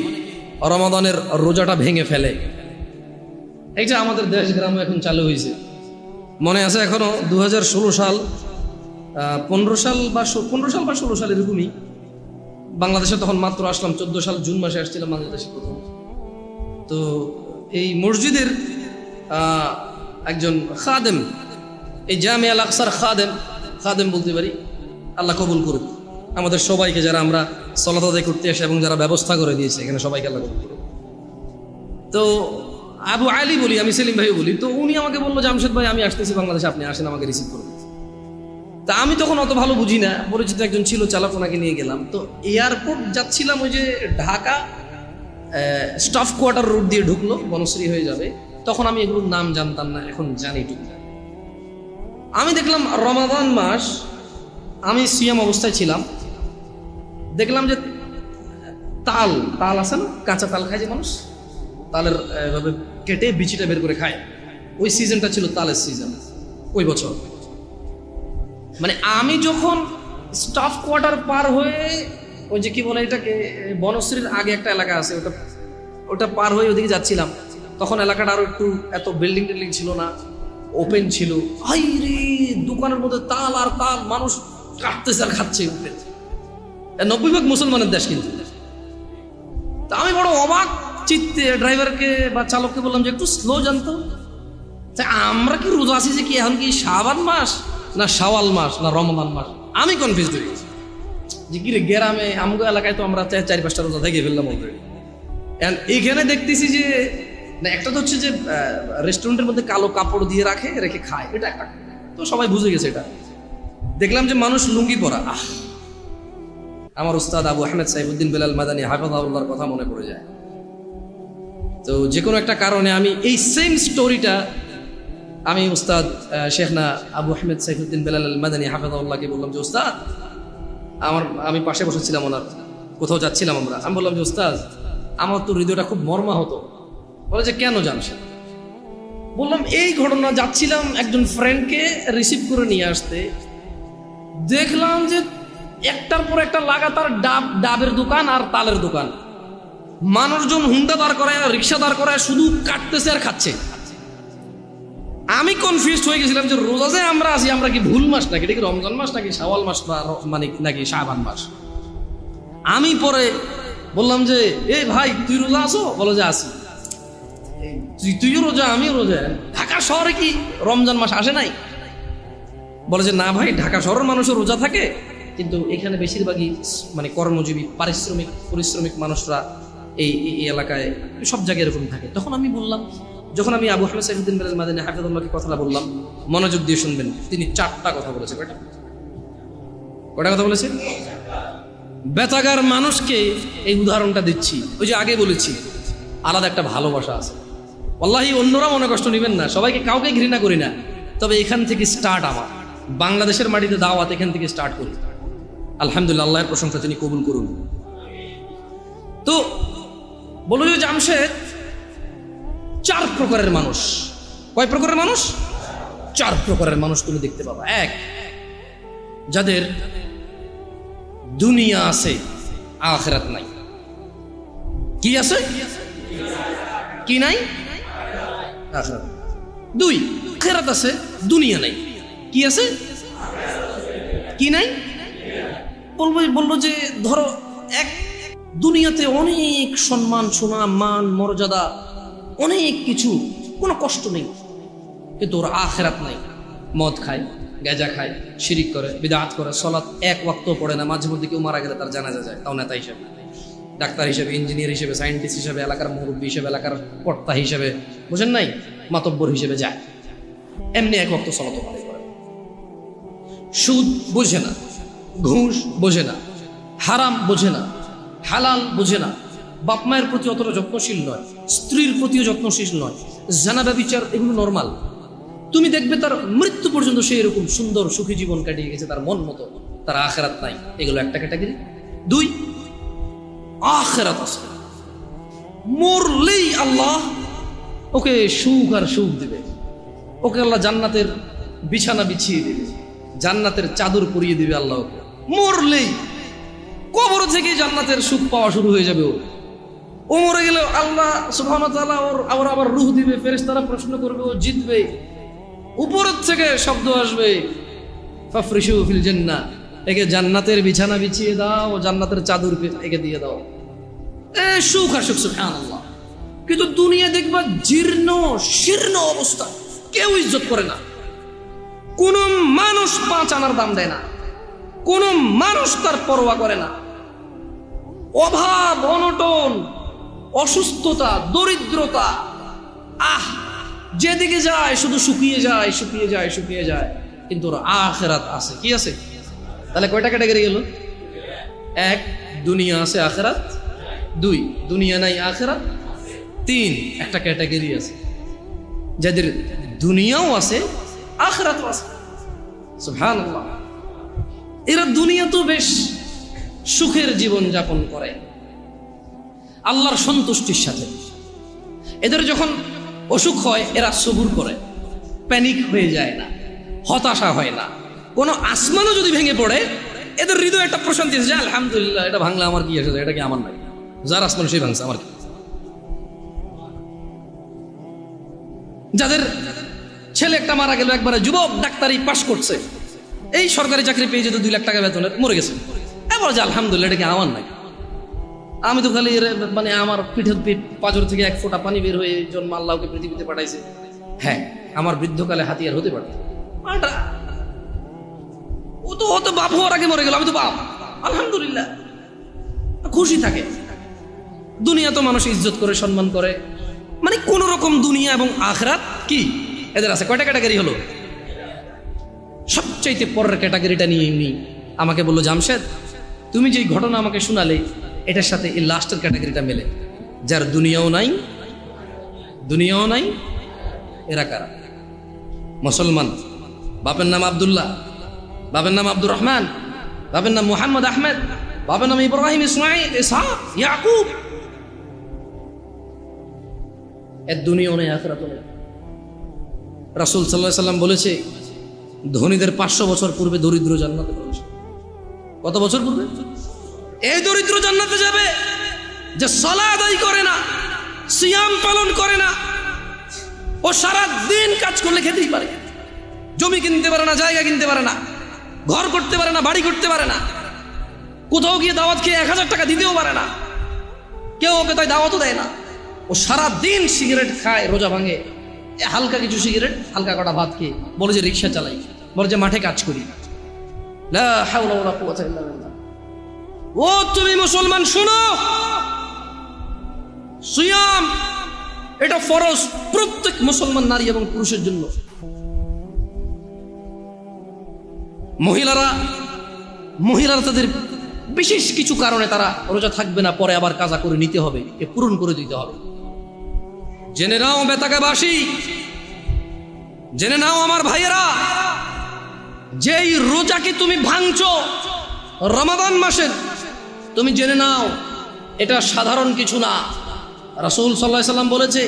রমাদানের রোজাটা ভেঙে ফেলে। এইটা আমাদের দেশ গ্রামে এখন চালু হয়েছে, মনে আছে এখনো 2016 সাল, 15 সাল বা 16 সাল এরকমই বাংলাদেশে তখন মাত্র আসলাম, 14 সাল জুন মাসে আসছিলাম বাংলাদেশে প্রথম। তো এই মসজিদের একজন খাদেম, এই জামিয়া আল আকসার খাদেম বলতে পারি, আল্লাহ কবুল করুক আমাদের সবাইকে, যারা আমরা সালাত আদায় করতে আসে এবং যারা ব্যবস্থা করে দিয়েছে এখানে, সবাইকে আল্লাহ কবুল করুক। তো আবু আলী বলি, আমি সেলিম ভাই বলি। তো উনি আমাকে বললো, জামশেদ ভাই আমি আসতেছি বাংলাদেশে, আপনি আসেন আমাকে রিসিভ করুন। তা আমি তখন অত ভালো বুঝি না, পরিচিত একজন ছিল, চালক, ওনাকে নিয়ে গেলাম। তো এয়ারপোর্ট যাচ্ছিলাম, ওই যে ঢাকা স্টাফ কোয়ার্টার রোড দিয়ে ঢুকলো, বনশ্রী হয়ে যাবে। তখন আমি এগুলোর নাম জানতাম না, এখন জানি টুকটাক। আমি দেখলাম রমাদান মাস, আমি সিয়াম অবস্থায় ছিলাম, দেখলাম যে তাল আছে না, কাঁচা তাল খায় যে মানুষ, তালের এভাবে কেটে বিচিটা বের করে খায়, ওই সিজনটা ছিল তালের সিজন ওই বছর। মানে আমি যখন স্টাফ কোয়ার্টার পার হয়ে, ওই যে কি বলে এটাকে, বনশ্রীর আগে একটা এলাকা আছে, ওটা পার হয়ে ওদিকে যাচ্ছিলাম, তখন এলাকাটা আরো একটু এত বিল্ডিং টিল্ডিং ছিল না, ওপেন ছিল। হাই রে, দোকানের মধ্যে তাল আর তাল, মানুষ কাটতেছে আর খাচ্ছে। 90% মুসলমানের দেশ কিন্তু। তা আমি বড় অবাক চিত্তে ড্রাইভারকে বা চালককে বললাম যে একটু স্লো জানতো, আমরা কি রোজা আছি যে কি এখন কি শাবান মাস না শাওয়াল মাস না রমজান মাস? আমি কনফিউজ হয়ে গেছি যে কি রে, গ্রামে আমগো এলাকায় তো আমরা 4-5টা রোজা থেকে ফেললাম অলরেডি। এইখানে দেখতেছি যে না, একটা তো হচ্ছে যে রেস্টুরেন্টের মধ্যে কালো কাপড় দিয়ে রেখে খায়, এটা একটা, তো সবাই বুঝে গেছে এটা। দেখলাম যে মানুষ লুঙ্গি পরা, আমার উস্তাদ আবু আহমেদ সাইফুদ্দিন বেলাল মাদানী হাফেজাহুল্লাহর কথা মনে পড়ে যায়। তো যে কোনো একটা কারণে আমি এই সেম স্টোরিটা আমি উস্তাদ শেখনা আবু আহমেদ সাইফুদ্দিন বেলাল মাদানী হাফেজাহুল্লাহকে বললাম যে উস্তাদ, আমি পাশে বসেছিলাম ওনার, কোথাও যাচ্ছিলাম আমরা, আমি বললাম যে উস্তাদ আমার তো হৃদয়টা খুব মর্মা হতো। বলে যে কেন জানছেন? বললাম এই ঘটনা, যাচ্ছিলাম একজন ফ্রেন্ডকে রিসিভ করে নিয়ে আসতে, দেখলাম যে একটার পর একটা লাগাতার ডাবের দোকান আর তালের দোকান, মানুষজন হুন্ডা দাঁড় করায়, রিক্সা দাঁড় করায়, শুধু কাটতেছে আর খাচ্ছে। আমি কনফিউজ হয়ে গেছিলাম যে রোজা যে আমরা আছি, আমরা কি ভুল মাস নাকি, এটা কি রমজান মাস নাকি শাওয়াল মাস মানে নাকি শাবান মাস? আমি পরে বললাম যে এই ভাই তুই রোজা আছো? বলো যে আছি। তুইও রোজা আমিও রোজা, ঢাকা শহরে কি রমজান মাস আসে নাই? বলে যে না ভাই, ঢাকা শহরের মানুষও রোজা থাকে, কিন্তু এখানে বেশিরভাগই মানে কর্মজীবী পরিশ্রমিক মানুষরা এই এলাকায় সব জায়গায় এরকম থাকে। তখন আমি বললাম, যখন আমি আবু আহমেদ সাইফুদ্দিন বেলাল মাদানী হাফেজাহুল্লাহকে কথাটা বললাম, মনোযোগ দিয়ে শুনবেন, তিনি 4টা কথা বলেছে। কয়টা কথা বলেছে? বেতাগার মানুষকে এই উদাহরণটা দিচ্ছি, ওই যে আগে বলেছি আলাদা একটা ভালোবাসা আছে। আল্লাহি অন্যরা মনে কষ্ট নেবেন না, সবাইকে কাউকে ঘৃণা করি না, তবে এখান থেকে স্টার্ট, আমার বাংলাদেশের মাটিতে দাওয়াত এখান থেকে স্টার্ট করি। আলহামদুলিল্লাহ, আল্লাহর প্রশংসা, তিনি কবুল করুন। তো বলো যে জামশেদ 4 প্রকারের মানুষ। কয় প্রকারের মানুষ? 4 প্রকারের মানুষ তুমি দেখতে পাবা। 1, যাদের দুনিয়া আছে আখিরাত নাই। কি আছে? কি নাই? আখিরাত। 2, আখিরাত আছে দুনিয়া নাই। কি আছে? কি নাই? বলবো যে ধরো দুনিয়াতে অনেক সম্মান, সুনাম, মান, মর্যাদা, অনেক কিছু, কোনো কষ্ট নেই, কিন্তু ওর আখিরাত নাই। মদ খায়, গাঁজা খায়, শিরিক করে, বিদআত করে, সালাত 1 ওয়াক্ত পড়ে না, মাঝে মধ্যে কেউ মারা গেলে তার জানাজা যায়, তাও নেতা হিসেবে, ডাক্তার হিসেবে, ইঞ্জিনিয়ার হিসেবে, সায়েন্টিস্ট হিসেবে, এলাকার মুরব্বী হিসেবে, এলাকার কর্তা হিসেবে, বুঝেন নাই, মাতব্বর হিসেবে যায়, এমনি 1 ওয়াক্ত সালাত করে। সুদ বোঝে না, ঘুষ বোঝে না, হারাম বোঝে না, হালাল বোঝে না, বাপ মায়ের প্রতি অতটা যত্নশীল নয়, স্ত্রীর প্রতিও যত্নশীল নয়, জানা ব্যভিচার এগুলো নর্মাল। তুমি দেখবে তার মৃত্যু পর্যন্ত সে এরকম সুন্দর সুখী জীবন কাটিয়ে গেছে তার মন মতো, তার আখিরাত নাই। এগুলো একটা ক্যাটাগরি। 2, আখিরাত আছে, মরলেই আল্লাহ ওকে সুখ আর সুখ দিবে, ওকে আল্লাহ জান্নাতের বিছানা বিছিয়ে দিবে, জান্নাতের চাদর পরিয়ে দিবে আল্লাহ ওকে। মরলেই কবর থেকে জান্নাতের সুখ পাওয়া শুরু হয়ে যাবে। ও মরে গেলে আল্লাহ সুবহানাহু ওয়া তাআলা ওর আবার রূহ দিবে, ফেরেশতারা প্রশ্ন করবে, ও জিতবে, উপরের থেকে শব্দ আসবে, ফাফরিশু ফিল জান্নাহ, একে জান্নাতের বিছানা বিছিয়ে দাও, জান্নাতের চাদর একে দিয়ে দাও, সুখ আর সুখ, সুবহানাল্লাহ। কিন্তু দুনিয়া দেখবা জীর্ণ শীর্ণ অবস্থা, কেউ ইজ্জত করে না, কোন মানুষ 5 আনার দাম দেয় না, কোন মানুষ তার পরোয়া করে না। অভাব, অনটন, অসুস্থতা, দরিদ্রতা, যেদিকে যায় শুধু শুকিয়ে যায়, শুকিয়ে যায়, শুকিয়ে যায়। কিন্তু আখিরাত আছে, কি আছে? তাহলে কয়টা ক্যাটাগরি গেল? 1 দুনিয়া আছে, আখিরাত 2 দুনিয়া নাই, আখিরাত 3 একটা ক্যাটাগরি আছে যাদের দুনিয়াও আছে, আখিরাতও আছে। সুবহানাল্লাহ। এরা দুনিয়া তো বেশ সুখের জীবন যাপন করে আল্লাহর সন্তুষ্টির সাথে। এদের যখন অসুখ হয় এরা সবুর করে, প্যানিক হয়ে যায় না, হতাশা হয় না। কোনো আসমানও যদি ভেঙে পড়ে এদের হৃদয়ে একটা প্রশান্তি আছে, আলহামদুলিল্লাহ, এটা ভাঙলে আমার কি আছে, এটা কি আমার নাই, যার আসমান সেই ভাঙছে, আমার কি। যাদের ছেলে একটা মারা গেল, একবারে যুবক, ডাক্তারি পাশ করছে, এই সরকারি চাকরি পেয়ে যেত 2 লাখ টাকা বেতনের, মরে গেছে, এবার যে আলহামদুলিল্লাহ, এটা কি আমার নাই, আমি তো খালি মানে আমার পিঠের পাঁজর থেকে 1 ফোঁটা পানি বের হয়ে জন্ম আল্লাহকে পৃথিবীতে পাঠাইছে। হ্যাঁ, আমার বৃদ্ধকালে হাতিয়ার হতে পারত, ও তো বাপ হওয়ার আগে মরে গেল, আমি তো বাপ, আলহামদুলিল্লাহ, খুশি থাকে। দুনিয়া তো মানুষ ইজ্জত করে, সম্মান করে, মানে কোন রকম দুনিয়া এবং আখিরাত কি এদের আছে। কয়টা ক্যাটাগরি হলো? সবচাইতে পরের ক্যাটাগরিটা নিয়ে এমনি আমাকে বললো, জামশেদ তুমি যে ঘটনা আমাকে শোনালে এটার সাথে এই লাস্টের ক্যাটাগরিটা মেলে, যার দুনিয়াও নাই, দুনিয়াও নাই। এরা কারা? মুসলমান, বাপের নাম আব্দুল্লাহ, বাপের নাম আব্দুর রহমান, বাপের নাম মুহাম্মদ আহমেদ, বাপের নাম ইব্রাহিম, ইসমাইল, ইসহাক, ইয়াকুব। এর দুনিয়াও নেই, আখিরাতও নেই। রাসূল সাল্লাল্লাহু আলাইহি ওয়াসাল্লাম বলেছে, ধনীদের 500 বছর পূর্বে দরিদ্র জান্নাতে প্রবেশ। কত বছর পূর্বে? এই দরিদ্র জান্নাতে যাবে যে সালাত আদায় করে না, সিয়াম পালন করে না, ও সারা দিন কাজ করলে খেতেই পারে, জমি কিনতে পারে না, জায়গা কিনতে পারে না, ঘর করতে পারে না, বাড়ি করতে পারে না, কোথাও গিয়ে দাওয়াত খেয়ে 1000 টাকা দিতেও পারে না, কেউ ওকে তাই দাওয়াতও দেয় না। ও সারা দিন সিগারেট খায়, রোজা ভাঙে, হালকা কিছু সিগারেট, হালকা কটা ভাত খেয়ে বলে যে রিক্সা চালাই, বলে যে মাঠে কাজ করি। লা হাওলা ওয়ালা কুওয়াতা ইল্লা বিল্লাহ। ও তুমি মুসলমান শোনো, সিয়াম এটা ফরজ প্রত্যেক মুসলমান নারী এবং পুরুষের জন্য। মহিলারা তাদের বিশেষ কিছু কারণে তারা রোজা থাকবে না, পরে আবার কাজা করে নিতে হবে, এ পূরণ করে দিতে হবে। জেনে নাও বেতাকাবাসী, জেনে নাও আমার ভাইয়েরা, যেই রোজাকে তুমি ভাঙছো রমাদান মাসের, তুমি জেনে নাও এটা সাধারণ কিছু না। রাসূল সাল্লাল্লাহু আলাইহি সাল্লাম বলেছে,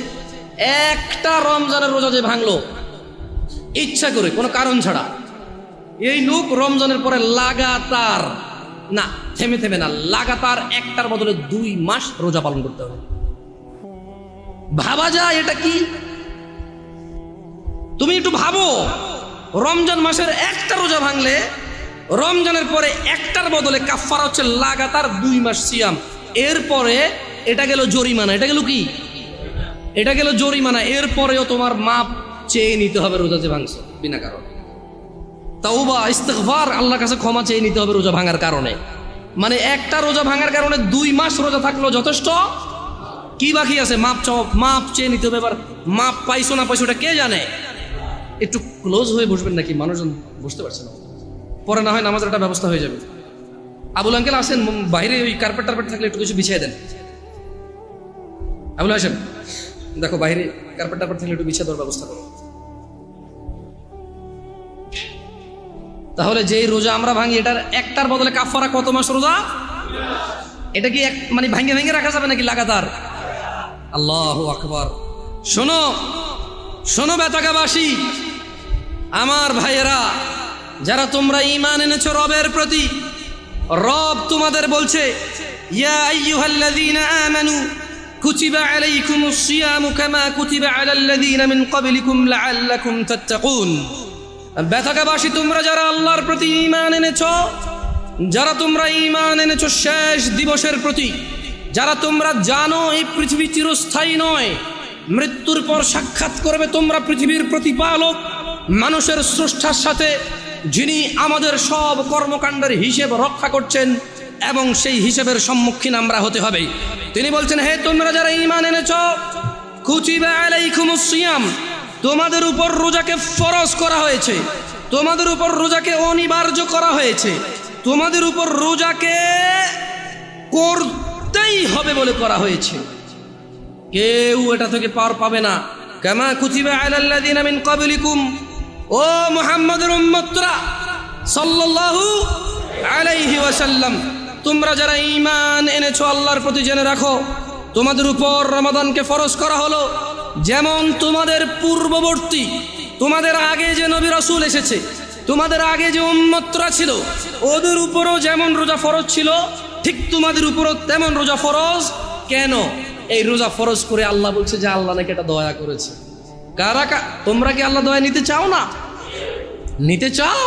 একটা রমজানের রোজা যে ভাঙলো ইচ্ছা করে, কোনো কারণ ছাড়া, এই লোক রমজানের পরে লাগাতার না, থেমে থেমে না, লাগাতার একটার বদলে 2 মাস রোজা পালন করতে হবে। ভাবা যায় এটা কি? তুমি একটু ভাবো, রমজান মাসের একটা রোজা ভাঙলে রমজানের পরে একটার বদলে কাফারা হচ্ছে লাগাতার 2 মাস সিয়াম। এরপরে এটা গেল জরিমানা, এটা গেল কি? এটা গেল জরিমানা। এরপরেও তোমার মাপ চেয়ে নিতে হবে রোজা যে ভাঙছো বিনা কারণে। তাওবা, ইস্তিগফার, আল্লাহর কাছে ক্ষমা চেয়ে নিতে হবে রোজা ভাঙার কারণে। মানে একটা রোজা ভাঙার কারণে 2 মাস রোজা থাকলো যথেষ্ট, কি বাকি আছে? মাপ চাও, মাপ চেয়ে নিতে হবে। এবার মাপ পাইছো না পাইছো এটা কে জানে? একটু ক্লোজ হয়ে বসবেন নাকি? মানুষজন বসতে পারছে না, পরে না হয় নামাজের একটা ব্যবস্থা হয়ে যাবে। আবুল আঙ্কেল আসেন, বাইরে ওই কার্পেট টার্পেট থাকলে একটু কিছু বিছিয়ে দেন। আবুল আসেন, দেখো বাইরে কার্পেট টার্পেট থাকলে একটু বিছিয়ে দেওয়ার ব্যবস্থা করো। তাহলে যেই রোজা আমরা ভাঙি এটার একটার বদলে কাফারা কত মাস রোজা? এটা কি মানে ভাঙে ভেঙে রাখা যাবে নাকি লাগাতার? আল্লাহু আকবার। শোনো শোনো বেতাকাবাসী, আমার ভাইয়েরা, যারা তোমরা ঈমান এনেছো রবের প্রতি, রব তোমাদের বলছে, ইয়া আইয়ুহাল্লাযীনা আমানু কুতিবা আলাইকুমুস সিয়ামু কামা কুতিবা আলাল্লাযীনা মিন ক্বাবলিকুম লাআল্লাকুম তাত্তাকুন। বেতাকাবাসী, তোমরা যারা আল্লাহর প্রতি ঈমান এনেছো, যারা তোমরা ঈমান এনেছো শেষ দিবসের প্রতি, যারা তোমরা জানো এই পৃথিবী চিরস্থায়ী নয়, মৃত্যুর পর সাক্ষাৎ করবে তোমরা পৃথিবীর প্রতিপালক মানুষের স্রষ্টার সাথে, যিনি আমাদের সব কর্মকাণ্ডের হিসেব রক্ষা করছেন এবং সেই হিসেবের সম্মুখীন আমরা হতে হবে। তিনি বলছেন, হে তোমরা যারা ঈমান এনেছো, কুতিবা আলাইকুমুস সিয়াম, তোমাদের উপর রোজাকে ফরজ করা হয়েছে, তোমাদের উপর রোজাকে অনিবার্য করা হয়েছে, তোমাদের উপর রোজাকে করতেই হবে বলে করা হয়েছে, কেউ এটা থেকে পার পাবে না। কামা কুতিবা আলাল্লাযিনা মিন ক্বাবলিকুম, ও মুহাম্মদের উম্মতরা সাল্লাল্লাহু আলাইহি ওয়াসাল্লাম, তোমরা যারা ঈমান এনেছো আল্লাহর প্রতি, জেনে রাখো তোমাদের উপর রমাদানকে ফরজ করা হলো যেমন তোমাদের পূর্ববর্তী, তোমাদের আগে যে নবী রাসূল এসেছে, তোমাদের আগে যে উম্মতরা ছিল, ওদের উপরও যেমন রোজা ফরজ ছিল, ঠিক তোমাদের উপরও তেমন রোজা ফরজ। কেন এই রোজা ফরজ করে আল্লাহ বলছে যে আল্লাহ নাকি এটা দয়া করেছে। তোমরা কি আল্লাহ দয়া নিতে চাও না? নিতে চাও?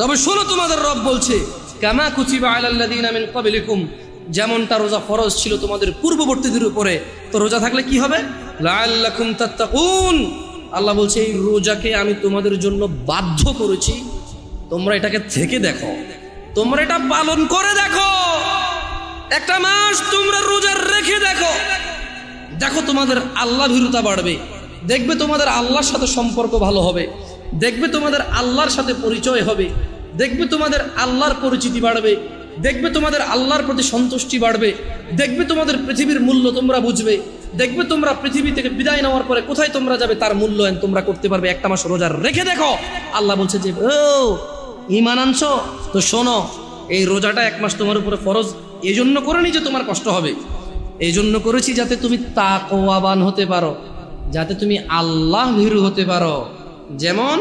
তবে শোনো, তোমাদের রব বলছে, কামা কুতিবা আলাল্লাযিনা মিন ক্বাবলিকুম, যেমনটা রোজা ফরজ ছিল তোমাদের পূর্ববর্তীদের উপরে, তো রোজা থাকলে কি হবে? লাআল্লাকুম তাত্তাকুন, আল্লাহ বলছে এই রোজাকে আমি তোমাদের জন্য বাধ্য করেছি, তোমরা এটাকে থেকে দেখো, তোমরা এটা পালন করে দেখো, একটা মাস তোমরা রোজা রেখে দেখো, দেখো তোমাদের আল্লাহ ভীরুতা বাড়বে, দেখবে তোমাদের আল্লাহর সাথে সম্পর্ক ভালো হবে, দেখবে তোমাদের আল্লাহর সাথে পরিচয় হবে, দেখবে তোমাদের আল্লাহর পরিচিতি বাড়বে, দেখবে তোমাদের আল্লাহর প্রতি সন্তুষ্টি বাড়বে, দেখবে তোমাদের পৃথিবীর মূল্য তোমরা বুঝবে, দেখবে তোমরা পৃথিবী থেকে বিদায় নেওয়ার পরে কোথায় তোমরা যাবে তার মূল্যায়ন তোমরা করতে পারবে। একটা মাস রোজা রেখে দেখো। আল্লাহ বলছে যে ও ঈমান আনছো তো শোনো, এই রোজাটা এক মাস তোমার উপরে ফরজ এই জন্য করিনি যে তোমার কষ্ট হবে, এই জন্য করেছি যাতে তুমি তাকওয়াবান হতে পারো, যাতে তুমি আল্লাহ ভীরু হতে পারো। যেমন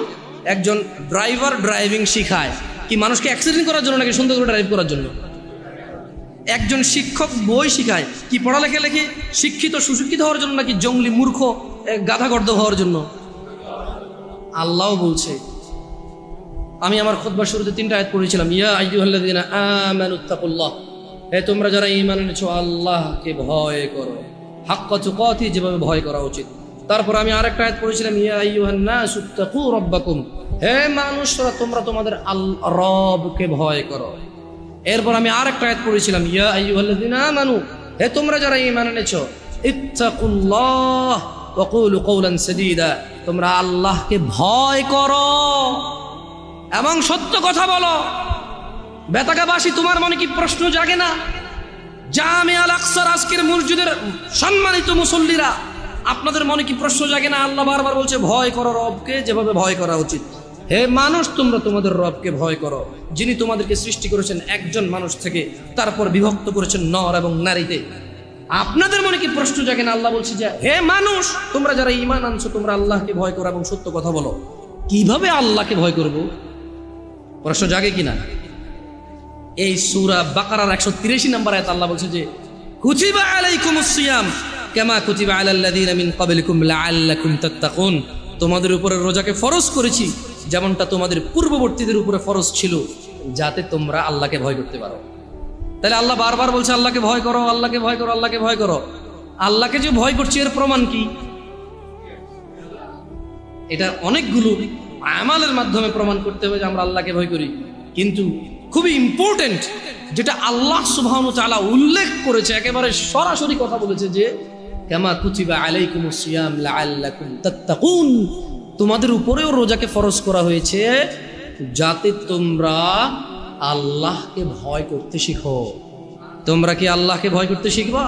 একজন ড্রাইভার ড্রাইভিং শিখায় কি মানুষকে অ্যাক্সিডেন্ট করার জন্য নাকি সুন্দর করে ড্রাইভ করার জন্য? একজন শিক্ষক বই শিখায় কি পড়ালেখা লেখে শিক্ষিত সুশিক্ষিত হওয়ার জন্য নাকি জঙ্গলি মূর্খ গাধাগর্দ হওয়ার জন্য? আল্লাহ বলছে, আমি আমার খুতবার শুরুতে 3টা আয়াত পড়েছিলাম, ইয়া আইয়ুহাল্লাযীনা আমানুত্তাকুল্লাহ, হে তোমরা যারা ঈমান এনেছো আল্লাহকে ভয় করো, হাক্কা তুকাতি, যেভাবে ভয় করা উচিত। তারপর আমি আরেকটা আয়াত পড়েছিলাম, ইয়া আইয়ুহান নাসুত্তাকু রাব্বাকুম, হে মানুষরা তোমরা তোমাদের রবকে ভয় করো। এরপর আমি আরেকটা আয়াত পড়েছিলাম, ইয়া আইয়ুহাল্লাযীনা আমানু, হে তোমরা যারা ঈমান এনেছো ইত্তাকুল্লাহ ওয়া কুলু কওলান সাদীদা, তোমরা আল্লাহকে ভয় করো এবং সত্য কথা বলো। বেতাকাবাসী, তোমার মনে কি প্রশ্ন জাগে না? জামে আল আকসার আজকের মসজিদের সম্মানিত মুসল্লিরা, আপনাদের মনে কি প্রশ্ন জাগে না? আল্লাহ বারবার বলছে ভয় করো রবকে, যেভাবে ভয় করা উচিত। হে মানুষ, তোমরা তোমাদের রবকে ভয় করো, যিনি তোমাদেরকে সৃষ্টি করেছেন একজন মানুষ থেকে, তারপর বিভক্ত করেছেন নর এবং নারীতে। আপনাদের মনে কি প্রশ্ন জাগে না? আল্লাহ বলছে যে হে মানুষ, তোমরা যারা ঈমান আনছো তোমরা আল্লাহকে ভয় করো এবং সত্য কথা বলো। কিভাবে আল্লাহকে ভয় করব? প্রশ্ন জাগে কিনা? এই সূরা বাকারার 183 নম্বর আয়াত আল্লাহ বলছে যে কুতিবা আলাইকুমুস সিয়াম কামা কুতিবা আলাল্লাযীনা মিন ক্বাবলিকুম লাআল্লাকুম তাত্তাকুন, তোমাদের উপরে রোজাকে ফরজ করেছি যেমনটা তোমাদের পূর্ববর্তীদের উপরে ফরজ ছিল, যাতে তোমরা আল্লাহকে ভয় করতে পারো। তাহলে আল্লাহ বারবার বলছে আল্লাহকে ভয় করো, আল্লাহকে ভয় করো, আল্লাহকে ভয় করো। আল্লাহকে যে ভয় করছি এর প্রমাণ কি? এটা অনেকগুলো আমালের মাধ্যমে প্রমাণ করতে হবে যে আমরা আল্লাহকে ভয় করি, কিন্তু খুবই ইম্পর্টেন্ট যেটা আল্লাহ সুবহানাহু ওয়া তাআলা উল্লেখ করেছে, একেবারে সরাসরি কথা বলেছে যে কামা কুতিবা আলাইকুমুস সিয়াম লাআল্লাকুম তাত্তাকুন, তোমাদের উপরেও রোজাকে ফরজ করা হয়েছে যাতে তোমরা আল্লাহকে ভয় করতে শিখো। তোমরা কি আল্লাহকে ভয় করতে শিখবা?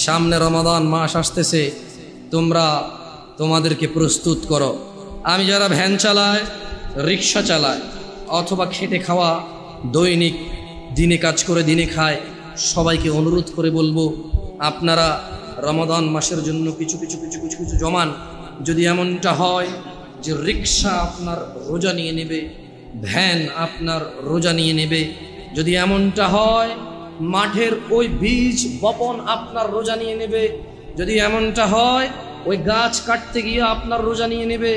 সামনে রমাদান মাস আসতেছে, তোমরা তোমাদেরকে প্রস্তুত করো। আমি যারা ভ্যান চালায়, রিক্সা চালায়, অথবা খেটে খাওয়া, দৈনিক দিনে কাজ করে দিনে খায়, সবাইকে অনুরোধ করে বলবো আপনারা রমাদান মাসের জন্য কিছু কিছু কিছু কিছু কিছু জমান। যদি এমনটা হয় যে রিক্সা আপনার রোজা নিয়ে নেবে, ভ্যান আপনার রোজা নিয়ে নেবে, যদি এমনটা হয় মাঠের ওই বীজ বপন আপনার রোজা নিয়ে নেবে, যদি এমনটা হয় ওই গাছ কাটতে গিয়ে আপনার রোজা নিয়ে নেবে,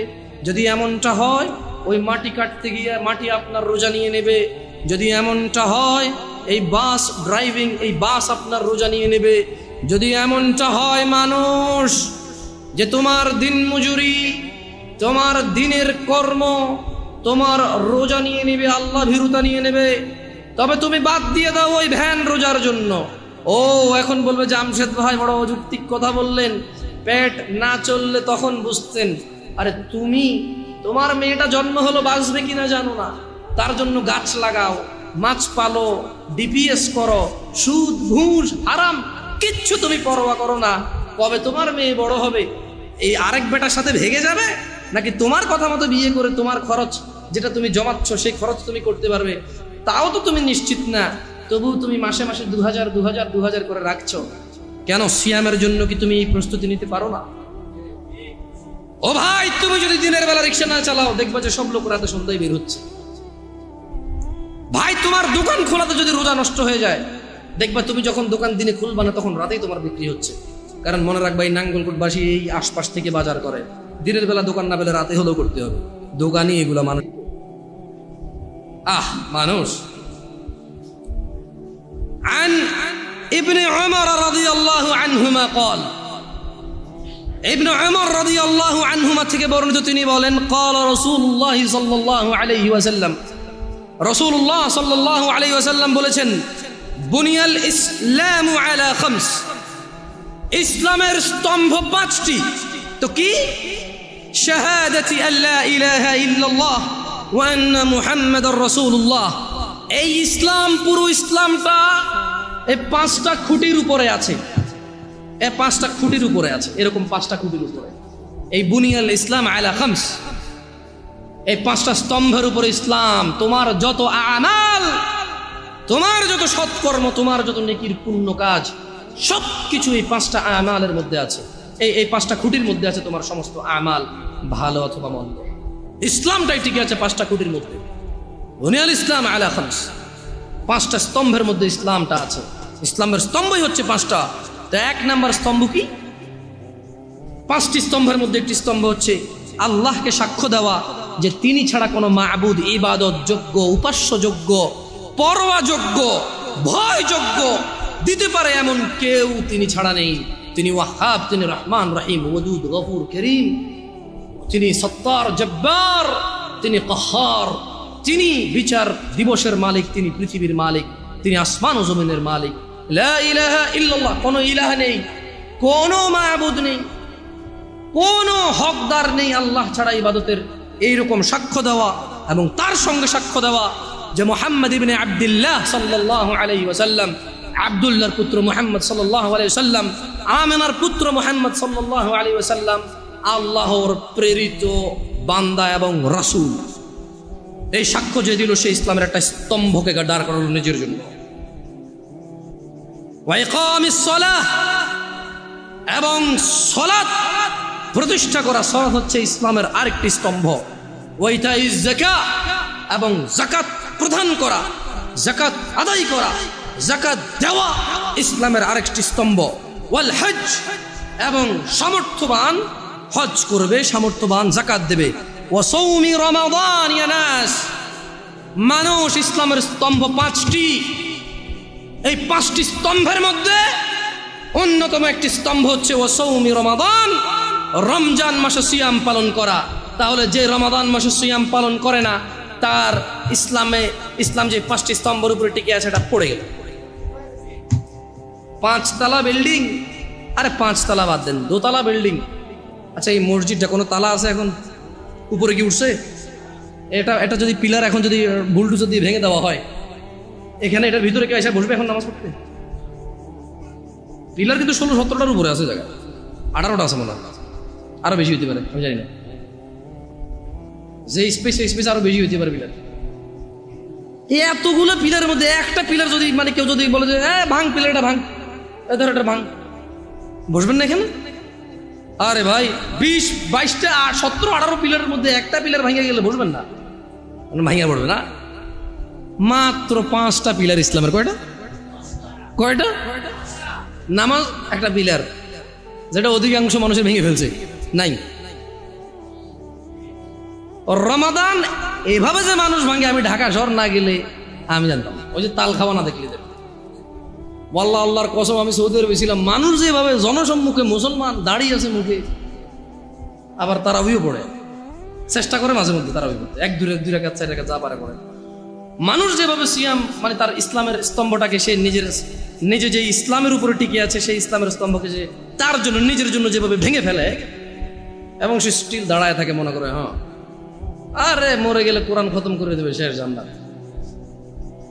যদি এমনটা হয় ওই মাটি কাটতে গিয়ে মাটি আপনার রোজা নিয়ে নেবে, যদি এমনটা হয় এই বাস ড্রাইভিং, এই বাস আপনার রোজা নিয়ে নেবে। যদি এমনটা হয় মানুষ যে তোমার দিন মজুরি, তোমার দিনের কর্ম, তোমার রোজা নিয়ে নেবে, আল্লাহ ভীরুতা নিয়ে নেবে, তবে তুমি বাদ দিয়ে দাও ওই ভ্যান রোজার জন্য। ও এখন বলবে জামশেদ ভাই বড় অযৌক্তিক কথা বললেন, পেট না চললে তখন বুঝতেন। আরে তুমি, তোমার মেয়েটা জন্ম হলো বাঁচবে কিনা জানো না, তার জন্য গাছ লাগাও, মাছ পালো, ডিপিএস করো, সুদ ঘুষ হারাম কিচ্ছু তুমি পরোয়া করো না। কবে তোমার মেয়ে বড় হবে এই আরেক বেটার সাথে ভেগে যাবে, নাকি তোমার কথা মতো বিয়ে করে তোমার খরচ যেটা তুমি জমাচ্ছ সেই খরচ তুমি করতে পারবে, তাও তো তুমি নিশ্চিত না। তবু তুমি মাসে মাসে 2000 করে রাখছো কেন? সিয়ামের জন্য কি তুমি এই প্রস্তুতি নিতে পারো না? ও ভাই, তুমি যদি দিনের বেলা রিক্সা না চালাও দেখবা যে সব লোক রাতে সন্ধ্যায় বের হচ্ছে। ভাই, তোমার দোকান খোলাতে যদি রোজা নষ্ট হয়ে যায় দেখবা তুমি যখন দোকান দিনে খুলবা না তখন রাতেই তোমার বিক্রি হচ্ছে। কারণ মনে রাখবা এই নাঙ্গলকোটবাসী এই আশপাশ থেকে বাজার করে, দিনের বেলা দোকান না পেলে রাতে হলেও করতে হবে। দোকানই এগুলা মানুষ মানুষ। عن ابن عمر رضي الله عنهما قال, ابن عمر رضي الله عنهما থেকে বর্ণিত তিনি বলেন, قال رسول الله صلى الله عليه وسلم, রাসূলুল্লাহ সাল্লাল্লাহু আলাইহি ওয়াসাল্লাম বলেছেন, বুনিয়াল ইসলামু আলা খামস, ইসলামের স্তম্ভ 5টি। তো কি? শাহাদাতি আল্লা ইলাহা ইল্লাল্লাহ ওয়া আন্না মুহাম্মাদুর রাসূলুল্লাহ। এই ইসলাম, পুরো ইসলামটা এই 5টা খুঁটির উপরে আছে। এই 5টা খুঁটির উপরে আছে, এরকম 5টা খুঁটির উপরে এই বুনিয়াল ইসলাম আলা খামস, এই 5টা স্তম্ভের উপরে ইসলাম। তোমার যত আমাল, তোমার যত সৎকর্ম, তোমার যত নেকির পুণ্য কাজ, সবকিছু এই 5টা আমালের মধ্যে আছে। এই 5টা খুঁটির মধ্যে আছে তোমার সমস্ত আমাল, ভালো অথবা মন্দ। ইসলামটাই টিকে আছে 5টা খুঁটির মধ্যে। বুনিয়াল ইসলাম আলা খামস, 5টা স্তম্ভের মধ্যে ইসলামটা আছে। ইসলামের স্তম্ভই হচ্ছে 5টা। তো 1 নাম্বার স্তম্ভ কি? 5টি স্তম্ভের মধ্যে একটি স্তম্ভ হচ্ছে আল্লাহকে সাক্ষ্য দেওয়া যে তিনি ছাড়া কোনো মাবুদ, ইবাদত যোগ্য, উপাস্য যোগ্য, পরোয়া যোগ্য, ভয় যোগ্য দিতে পারে এমন কেউ তিনি ছাড়া নেই। তিনি ওয়াহাব, তিনি রহমান রহিম, ওয়াদুদ, গফুর, করিম, তিনি সত্তার, জব্বার, তিনি কাহার, তিনি বিচার দিবসের মালিক, তিনি পৃথিবীর মালিক, তিনি আসমান ও জমিনের মালিক। লা ইলাহা ইল্লাল্লাহ, কোনো ইলাহ নেই, কোনো মাবুদ নেই, কোনো হকদার নেই আল্লাহ ছাড়া ইবাদতের, এইরকম সাক্ষ্য দেওয়া এবং তার সঙ্গে সাক্ষ্য দেওয়া যে মুহাম্মদ ইবনে আব্দুল্লাহ সাল্লাল্লাহু আলাইহি ওয়াসাল্লাম, আব্দুল্লাহর পুত্র মুহাম্মদ সাল্লাল্লাহু আলাইহি ওয়াসাল্লাম, আমিনার পুত্র মুহাম্মদ সাল্লাল্লাহু আলাইহি ওয়াসাল্লাম আল্লাহর প্রেরিত বান্দা এবং রাসূল। এই সাক্ষ্য যে দিল সে ইসলামের একটা স্তম্ভকে দাঁড় করালো নিজের জন্য। ওয়া ইকামিস সালাহ, এবং সালাত প্রতিষ্ঠা করা। সালাত হচ্ছে ইসলামের আরেকটি স্তম্ভ। ওয়া ইতাইজ যাকাত, এবং যাকাত প্রদান করা, যাকাত আদায় করা, যাকাত দেওয়া ইসলামের আরেকটি স্তম্ভ। ওয়াল হজ, এবং সামর্থ্যবান হজ করবে, সামর্থ্যবান যাকাত দেবে। ওয়া সাওমি রমাদান, ইয়া নাস, মানুষ ইসলামের স্তম্ভ 5টি। এই 5টি স্তম্ভের মধ্যে অন্যতম একটি স্তম্ভ হচ্ছে ওয়া সাওমি রমাদান, রমজান মাসে সিয়াম পালন করা। তাহলে যে রমাদান মাসে সিয়াম পালন করে না তার ইসলাম যে 5টি স্তম্ভের উপরে টিকে আছে এটা পড়ে গেল। 5 তলা বিল্ডিং, আরে 5 তলা বাদ দেন, 2 তলা বিল্ডিং। আচ্ছা, এই মসজিদটা কোনো তালা আছে এখন? উপরে কি উঠছে? এটা যদি পিলার এখন যদি বুলডোজার দিয়ে ভেঙে দেওয়া হয়, এখানে এটার ভিতরে কেউ এসে বসবে এখন নামাজ পড়তে? পিলার কিন্তু 16-17টার উপরে আছে, জায়গা 18টা আছে মনে হয়, আরো বেশি হতে পারে, আমি জানি না। যে স্পেস আরো বেশি হতে পারে পিলার। এতগুলো পিলারের মধ্যে একটা পিলার যদি মানে কেউ যদি বলে যে ভাঙ পিলারটা, ভাঙ, ধর এটা ভাঙ, বসবেন না এখানে? আরে ভাই, 20, 22টা, 17, 18 পিলারের মধ্যে একটা পিলার ভাঙিয়ে গেলে বসবেন না? ভাঙিয়া পড়বে না। মাত্র 5টা পিলার ইসলামের। কয়টা? নামাজ একটা পিলার, যেটা অধিকাংশ মানুষের ভেঙে ফেলছে নাই। রমাদান এভাবে যে মানুষ ভাঙে, আমি ঢাকা শহর না গেলে আমি জানতাম, ওই যে তাল খাওয়া না দেখলে ওয়াল্লাহ আল্লাহর কসম, আমি সৌদি আরবে ছিলাম, মানুষ যেভাবে জনসম্মুখে মুসলমান দাঁড়িয়ে আছে মুখে, আবার তারাবিও পড়ে, চেষ্টা করে মাঝে মধ্যে তারাবি পড়তে, এক দুই রাকাত 4 রাকাত যা পারে পড়ে। মানুষ যেভাবে সিয়াম মানে তার ইসলামের স্তম্ভটাকে সে নিজে যে ইসলামের উপরে টিকে আছে, সেই ইসলামের স্তম্ভকে যে তার জন্য নিজের জন্য যেভাবে ভেঙে ফেলে এবং সে স্টিল দাঁড়ায় থাকে, মনে করে হ্যাঁ আরে মরে গেলে কোরআন খতম করে দেবে, শেষ জান্নাত।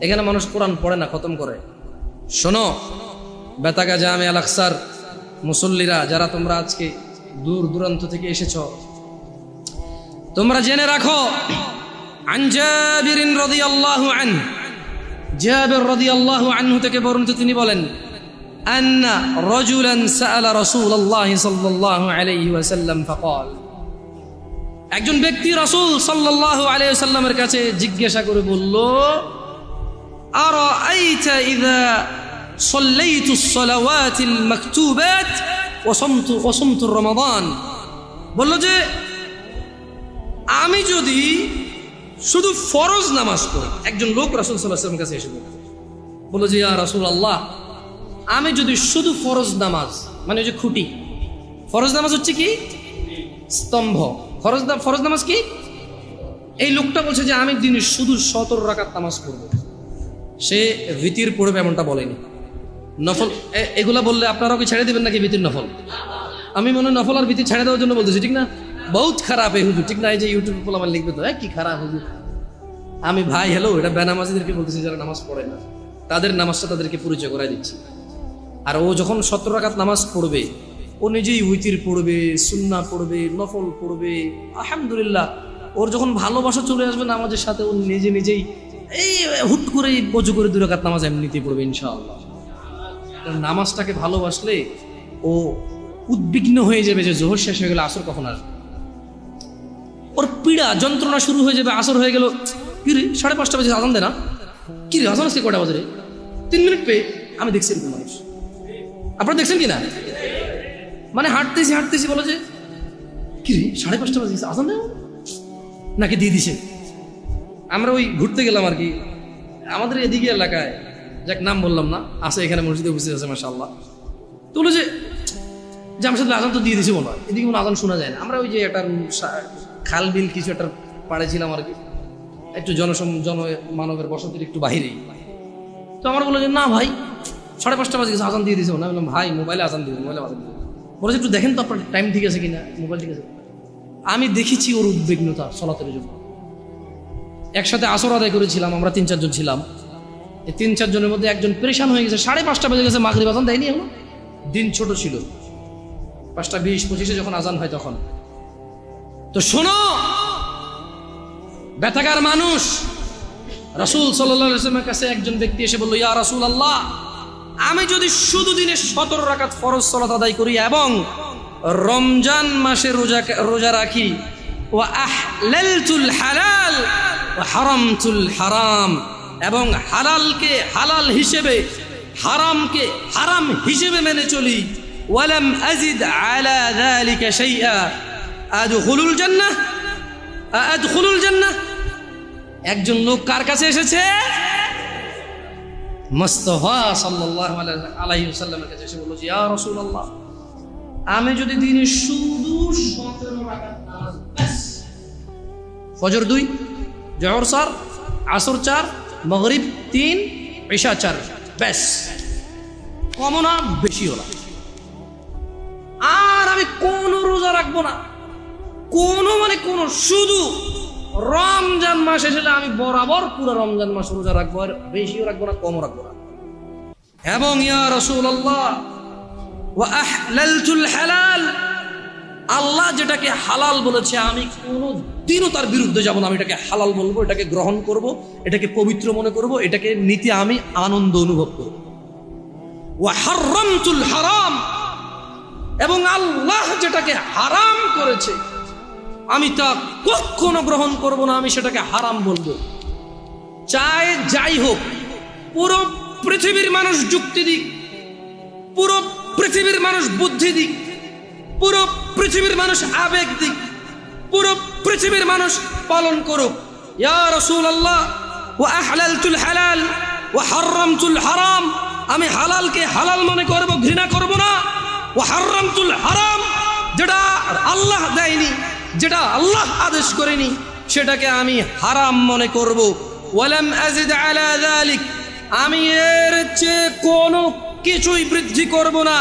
এখানে মানুষ কোরআন পড়ে না, খতম করে। শোনো বেতাগা জামে আল আকসার মুসল্লিরা, যারা তোমরা আজকে দূর দূরান্ত থেকে এসেছো, তোমরা জেনে রাখো, আন জাবির রাদিয়াল্লাহু আনহু, জাবির রাদিয়াল্লাহু আনহু থেকে বর্ণিত, তিনি বলেন, আন্না রাজুলান সাআলা রাসূলুল্লাহ সাল্লাল্লাহু আলাইহি ওয়াসাল্লাম ফাকাল, একজন ব্যক্তি রাসূল সাল্লাল্লাহু আলাইহি ওয়াসাল্লামের কাছে জিজ্ঞাসা করে বলল, আরাআইতা ইযা সাল্লাইতুস সালাওয়াতিল মাকতুবাত ওয়া সামতু রমাদান, বলল যে আমি যদি শুধু ফরজ নামাজ পড়ি। একজন লোক রাসূল সাল্লাল্লাহু আলাইহি ওয়াসাল্লামের কাছে এসে বলল যে ইয়া রাসূলুল্লাহ, আমি যদি শুধু ফরজ নামাজ, মানে যে খুঁটি, ফরজ নামাজ হচ্ছে কি স্তম্ভ, ফরজ নামাজ কি, এই লোকটা বলছে যে আমি দিনে শুধু 17 রাকাত নামাজ পড়ব। সে ভিতির পড়বে এমনটা বলেনি, নফল এগুলা বললে আপনারাও কি ছেড়ে দিবেন নাকি ভিতির নফল? আমি মনে হয় নফল আর ভিতির ছেড়ে দেওয়ার জন্য বলতেছি, ঠিক না? বহুত খারাপ এই হুজুর, ঠিক না? এই যে ইউটিউব বলে আমার লিখবে তো কি খারাপ হুজুর। আমি ভাই হ্যালো, এটা বেনামাজিদেরকে বলতেছি, যারা নামাজ পড়ে না, তাদের নামাজটা তাদেরকে পরিচয় করাই দিচ্ছি। আর ও যখন 17 রাকাত নামাজ পড়বে, ও নিজেই উইতির পড়বে, সুন্নাহ পড়বে, নফল পড়বে, আলহামদুলিল্লাহ। ওর যখন ভালোবাসা চলে আসবে নামাজের সাথে, ও নিজেই এই হুট করে বজু করে 2 রাকাত নামাজ এমনিতেই পড়বে ইনশাআল্লাহ। নামাজটাকে ভালোবাসলে ও উদ্বিগ্ন হয়ে যাবে যে জোহর শেষ হয়ে গেলে আসর কখন আসবে। ওর পীড়া যন্ত্রণা শুরু হয়ে যাবে, আসর হয়ে গেল, কি রে 5:30 বাজে আজান দে না, কি রে আজান আজকে কটা বাজে রে, 3 মিনিট পেয়ে। আমি দেখছি এরকম মানুষ, আপনারা দেখছেন কিনা? মানে হাঁটতেছি বলো যে কি রে 5:30 বাজে আজান দেয় নাকি দিয়ে দিছে। আমরা ওই ঘুরতে গেলাম আর কি, আমাদের এদিকে এলাকায়, যাক নাম বললাম না, আছে এখানে মসজিদে উপস্থিত আছে মাশাআল্লাহ। তো বলো যে আমার সাথে আজান তো দিয়ে দিছে মনে হয়, এদিকে কোনো আজান শোনা যায় না। আমরা ওই যে একটা খাল বিল কিছু একটা পাড়েছিলাম আর কি, একটু মানবের বসতির একটু বাহিরেই। তো আমার বললো যে না ভাই 5:30 বাজে গেছে, আজান দিয়ে দিছে। আমি বললাম ভাই মোবাইলে আজান দিবে, বলেছে একটু দেখেন তো আপনার টাইম ঠিক আছে কিনা, মোবাইল ঠিক আছে। আমি দেখেছি ওর উদ্বিগ্নতা সলাতের জন্য। একসাথে আসর আদায় করেছিলাম, আমরা 3-4 জন ছিলাম। এই 3-4 জনের মধ্যে একজন পরেশান হয়ে গেছে, 5:30 বাজে গেছে, মাগরিব আজান দেয়নি এখনো। দিন ছোট ছিল, 5:20-25 যখন আজান হয় তখন। তো শোনো ব্যথাগার মানুষ, রাসূল সাল্লাল্লাহু আলাইহি ওয়াসাল্লামের কাছে একজন ব্যক্তি এসে বলল, ইয়া রাসূলুল্লাহ, আমি যদি শুধু দিনে 17 রাকাত ফরজ সালাত আদায় করি এবং রমজান মাসে রোজা রাখি, ওয়া আহলালতুল হালাল ওয়া হারামতুল হারাম, এবং হালালকে হালাল হিসেবে, হারামকে হারাম হিসেবে মেনে চলি, ওয়ালাম আযিদ আলা যালিকা শাইআ, আদখুলুল জান্নাহ। একজন লোক কার কাছে এসেছে? মুস্তাফা সাল্লাল্লাহু আলাইহি ওয়াসাল্লামের কাছে এসে বলল, ইয়া রাসূলুল্লাহ, আমি যদি দিনে শুধু 17 রাকাত নামাজ, বাস, ফজর 2, জোহর 4, আসর 4, মাগরিব 3, ইশা 4, বাস, কমও না বেশিও না, আর আমি কোনো রোজা রাখবো না, কোনো শুধু রমজান মাস এসে আমি বরাবর পুরো রমজান মাস রোজা রাখবো, আর বেশিও রাখবো না, কমও রাখবো না। এবং ইয়া রাসূলুল্লাহ, ওয়া আহলালতুল হালাল, আল্লাহ যেটাকে হালাল বলেছে আমি কোনোদিনও তার বিরুদ্ধে যাব না, আমি এটাকে হালাল বলবো, এটাকে গ্রহণ করব, এটাকে পবিত্র মনে করব, এটাকে নিতে আমি আনন্দ অনুভব করব। ওয়া হারামতুল হারাম, এবং আল্লাহ যেটাকে হারাম করেছে আমি তা কখনো গ্রহণ করব না, আমি সেটাকে হারাম বলবো। চাই যাই হোক, পুরো পৃথিবীর মানুষ যুক্তি দিক, পুরো পৃথিবীর মানুষ বুদ্ধি দিক, পুরো পৃথিবীর মানুষ আবেগ দিক, পুরো পৃথিবীর মানুষ পালন করুক, ইয়া রাসূলুল্লাহ, ওয়া আহলালতুল হালাল ওয়া হারামতুল হারাম, আমি হালালকে হালাল মনে করব, ঘৃণা করব না। ওয়া হারামতুল হারাম, যেটা আল্লাহ দেয়নি, যেটা আল্লাহ আদেশ করেনি, সেটাকে আমি হারাম মনে করব। ওয়ালাম আযিদ আলা যালিক, আমি এর চেয়ে কোনো কিছুই বৃদ্ধি করব না।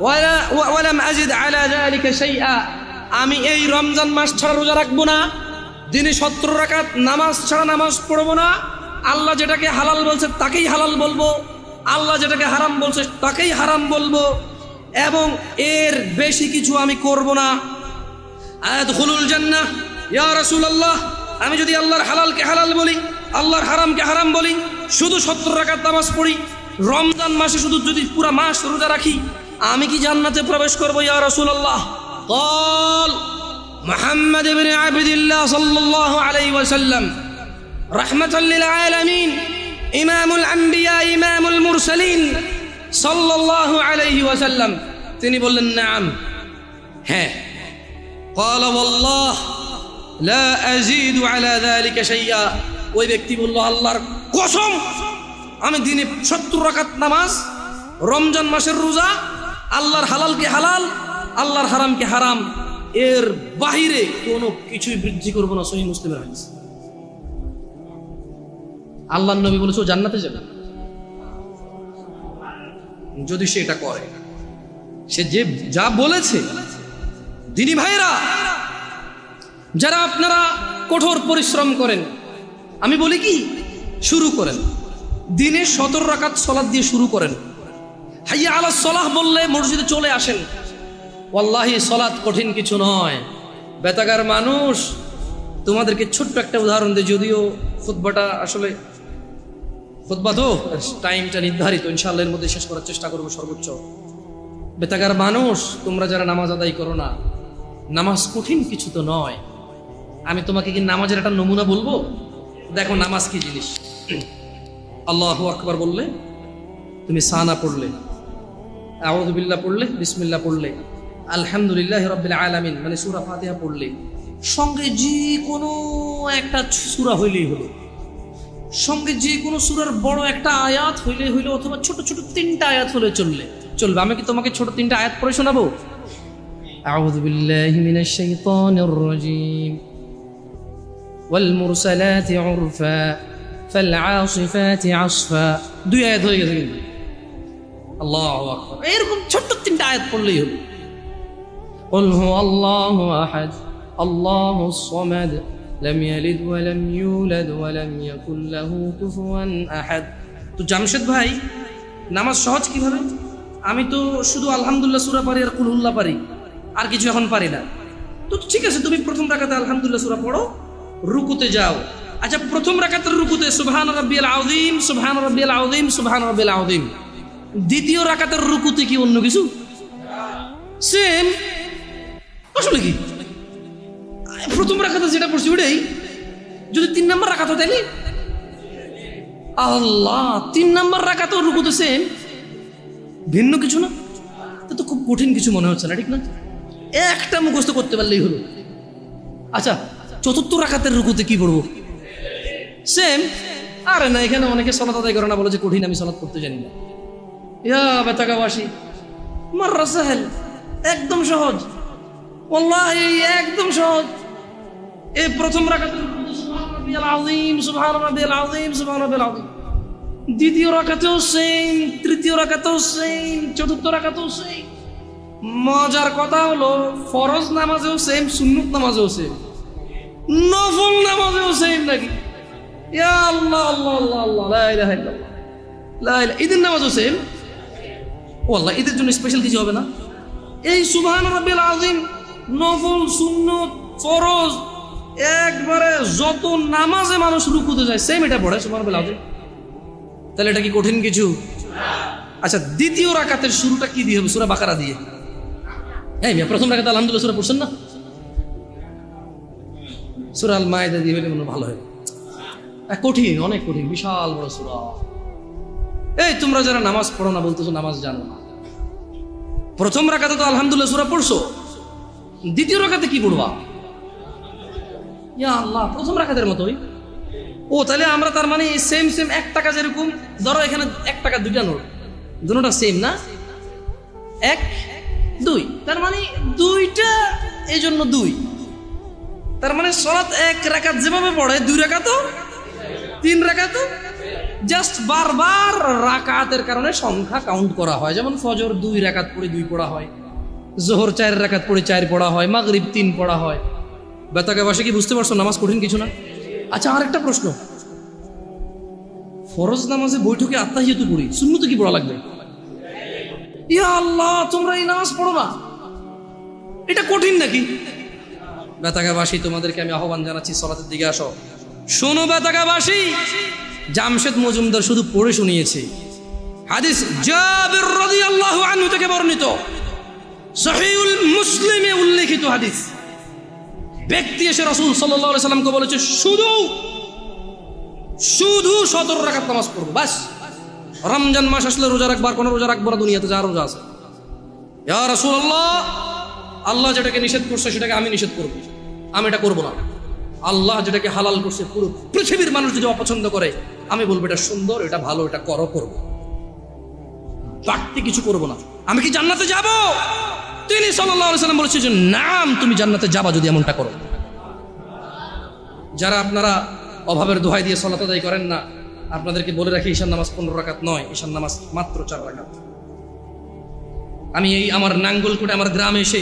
ওয়ালাম আযিদ আলা যালিকা শাইআ, আমি এই রমজান মাস ছাড়া রোজা রাখবো না, দিনে 17 রাকাত নামাজ ছাড়া নামাজ পড়বো না। আল্লাহ যেটাকে হালাল বলছে তাকেই হালাল বলবো, আল্লাহ যেটাকে হারাম বলছে তাকেই হারাম বলবো, এবং এর বেশি কিছু আমি করব না। আদখুলুল জান্নাহ ইয়া রাসূলুল্লাহ, আমি যদি আল্লাহর হালালকে হালাল বলি, আল্লাহর হারামকে হারাম বলি, শুধু 17 রাকাত নামাজ পড়ি, রমজান মাসে শুধু যদি পুরো মাস রোজা রাখি, আমি কি জান্নাতে প্রবেশ করব ইয়া রাসূলুল্লাহ? قال محمد بن عبد الله صلى الله عليه وسلم رحمة للعالمين إمام الأنبياء إمام المرسلين صلى الله عليه وسلم তিনি বললেন নাম, হ্যাঁ। قال والله لا أزيد على ذلك شيئا, ওই ব্যক্তি বলল আল্লাহর কসম, আমি দিনে 70 রাকাত নামাজ, রমজান মাসের রোজা, আল্লাহর হালালকে হালাল, আল্লাহর হারামকে হারাম, এর বাহিরে কোনো কিছুই বৃদ্ধি করব না। সহিহ মুসলিমের হাদিস। আল্লাহর নবী বলেছে ও জান্নাতে যাবে যদি সে এটা করে। সে যে যা বলেছে, দিনী ভাইরা যারা আপনারা কঠোর পরিশ্রম করেন, আমি বলি কি, শুরু করেন দিনে 17 রাকাত সালাত দিয়ে শুরু করেন। হাইয়া আলাস সালাহ বললে মসজিদে চলে আসেন। ওয়াল্লাহি সালাত কঠিন কিছু নয়। বেতাগার মানুষ, তোমাদেরকে ছোট্ট একটা উদাহরণ দিই, যদিও খুতবাটা আসলে খুতবা তো টাইমটা নির্ধারিত, ইনশাআল্লাহ এর মধ্যে শেষ করার চেষ্টা করবো সর্বোচ্চ। বেতাগার মানুষ, তোমরা যারা নামাজ আদায় করো না, নামাজ কঠিন কিছু তো নয়। আমি তোমাকে কি নামাজের একটা নমুনা বলবো? দেখো নামাজ কি জিনিস। আল্লাহু আকবার বললে, তুমি সানা পড়লে, আউযু বিল্লাহ পড়লে, বিসমিল্লাহ পড়লে, আলহামদুলিল্লাহি রাব্বিল আলামিন মানে সূরা ফাতিহা পড়লে, সঙ্গে যে কোনো একটা সূরা হইলেই হলো, সঙ্গে যে কোনো সূরার বড় একটা আয়াত হইলে হইলো, অথবা ছোট ছোট 3টা আয়াত হলে চলবে। আমি কি তোমাকে ছোট 3টা আয়াত পড়ে শোনাবো? আউযু বিল্লাহি মিনাশ শাইতানির রাজীম, ওয়াল মুরসালাতি উরফা ফাল আসিফাতি আসফা, 2 আয়াত হয়ে গেছে কিন্তু। আল্লাহু আকবার, এরকম ছোট 3টা আয়াত পড়লেই হলো। قل هو الله أحد الله الصمد لم يلد ولم يولد ولم يكن له كفوا أحد। তো জামশেদ ভাই, নামাজ সহজ কিভাবে? আমি তো শুধু আলহামদুলিল্লাহ সূরা পারি আর কুল হুল্লাহ পারি, আর কিছু এখন পারি না। তো ঠিক আছে, তুমি প্রথম রাকাতে আলহামদুলিল্লাহ সূরা পড়ো, রুকুতে যাও। আচ্ছা, প্রথম রাকাতের রুকুতে সুবহান রাব্বিয়াল আযীম, সুবহান রাব্বিয়াল আযীম, সুবহান রাব্বিয়াল আযীম। দ্বিতীয় রাকাতের রুকুতে কি অন্য কিছু? সেম। আসলে কি প্রথম রাকাতে যেটা পড়ছি ওটাই, যদি 3 নম্বর রাকাত হয় তাইলে আল্লাহ 3 নম্বর রাকাতেও রুকুতে সেম, ভিন্ন কিছু না। তো খুব কঠিন কিছু মনে হচ্ছে না, ঠিক না? একটা মুখস্থ করতে পারলেই হলো। আচ্ছা, চতুর্থ রাকাতের রুকুতে কি পড়বো? সেম। আরে না, এখানে অনেকে সালাত আদায় করে না, বলে যে কঠিন, আমি সালাত করতে জানি না। ইয়া বেতাকাবাসী, মাররা সাহেল, একদম সহজ, ওয়াল্লাহি একদম সহজ। এই প্রথম রাকাতের রুকুতে সুবহান রাব্বিয়াল আযীম, সুবহান রাব্বিয়াল আযীম, সুবহান রাব্বিয়াল আযীম। দ্বিতীয় রাকাতেও সেম, তৃতীয় রাকাতেও সেম, চতুর্থ রাকাতেও সেম। মজার কথা হলো, ফরজ নামাজেও সেম, সুন্নত নামাজেও সেম, নফল নামাজেও সেম নাকি? ইয়া আল্লাহ আল্লাহ আল্লাহ আল্লাহ, লা ইলাহা ইল্লাল্লাহ, লা ইলাহা। ঈদের নামাজও সেম। ওয়াল্লাহ ঈদের জন্য স্পেশাল কিছু হবে না। এই সুবহান রাব্বিল আযীম, নফল, সুন্নত, ফরজ, একবারে যত নামাজে মানুষ রুকুতে যায় সেম এটা পড়ে সুবহান রাব্বিল আযীম। তাহলে এটা কি কঠিন কিছু? আচ্ছা, দ্বিতীয় রাকাতের শুরুটা কি দিয়ে হবে? সূরা বাকারা দিয়ে। এই মিয়া, প্রথম রাকাতে আলহামদুলিল্লাহ সূরা পড়ছেন না? সূরা আল মায়েদা দিয়ে হলে মনে ভালো হয়। কঠিন, অনেক কঠিন, বিশাল বড় সূরা। এই তোমরা যারা নামাজ পড়ো না বলতেছো নামাজ জানো না। প্রথম রাকাতে তো আলহামদুলিল্লাহ সূরা পড়ছো, দ্বিতীয় রাকাতে কি পড়বা? ইয়া আল্লাহ, প্রথম রাকাতের মতোই ও তাহলে আমরা তার মানে সেম সেম 1 টাকা যেরকম, ধরো এখানে 1 টাকা 2টা নোট, দুটোটা সেম না, 1 2, তার মানে 2টা, এই জন্য 2। তার মানে সালাত 1 রাকাত যেভাবে পড়ে 2 রাকাতও 3 রাকাতও, জাস্ট বারবার রাকাতের কারণে সংখ্যা কাউন্ট করা হয়। যেমন ফজর 2 রাকাত পড়ে 2 পড়া হয়, জোহর 4 রাকাত পড়ে 4 পড়া হয়, মাগরিব 3 পড়া হয়। বেতাগাবাসী কি বুঝতে পারছো নামাজ কঠিন কিছু না? আচ্ছা, আরেকটা প্রশ্ন, ফরজ নামাজে বৈঠকে আত্তাহিয়াতু পড়ি, সুন্নতে কি পড়া লাগবে? ইয়া আল্লাহ, তোমরা এই নামাজ পড়ো না, এটা কঠিন নাকি? বেতাগাবাসী, তোমাদেরকে আমি আহ্বান জানাচ্ছি, সালাতের দিকে আসো। শোনো বেতাগাবাসী, জামশেদ মজুমদার শুধু পড়ে শুনিয়েছে। হাদিস জাবির রাদিয়াল্লাহু আনহু থেকে বর্ণিত, সহিহুল মুসলিমে উল্লেখিত হাদিস। ব্যক্তি এসে রাসূল সাল্লাল্লাহু আলাইহি সাল্লামকে বলেছে, শুধু 17 রাকাত নামাজ পড়বো, বাস। রমজান মাস আসলে রোজা রাখবার, কোনো রোজা রাখবো না, দুনিয়াতে যা রোজা আছে। ইয়া রাসূলুল্লাহ, আল্লাহ যেটাকে নিষেধ করছে সেটাকে আমি নিষেধ করবো, আমি এটা করবো না। আল্লাহ যেটাকে হালাল করছে, পুরো পৃথিবীর মানুষ যদি অপছন্দ করে, আমি বলবো এটা সুন্দর, এটা ভালো, এটা করবো, বাড়তি কিছু করবো না। আমি কি জান্নাতে যাব? তিনি সাল্লাল্লাহু আলাইহি সাল্লাম বলেছেন যে নাম, তুমি জান্নাতে যাবা যদি এমনটা করো। যারা আপনারা অভাবের দোহাই দিয়ে সালাত আদায় করেন না, আপনাদেরকে বলে রাখি, ঈশার নামাজ 15 রাকাত নয়, ঈশার নামাজ মাত্র 4 রাকাত। আমি এই আমার নাঙ্গলকোটে আমার গ্রামে এসে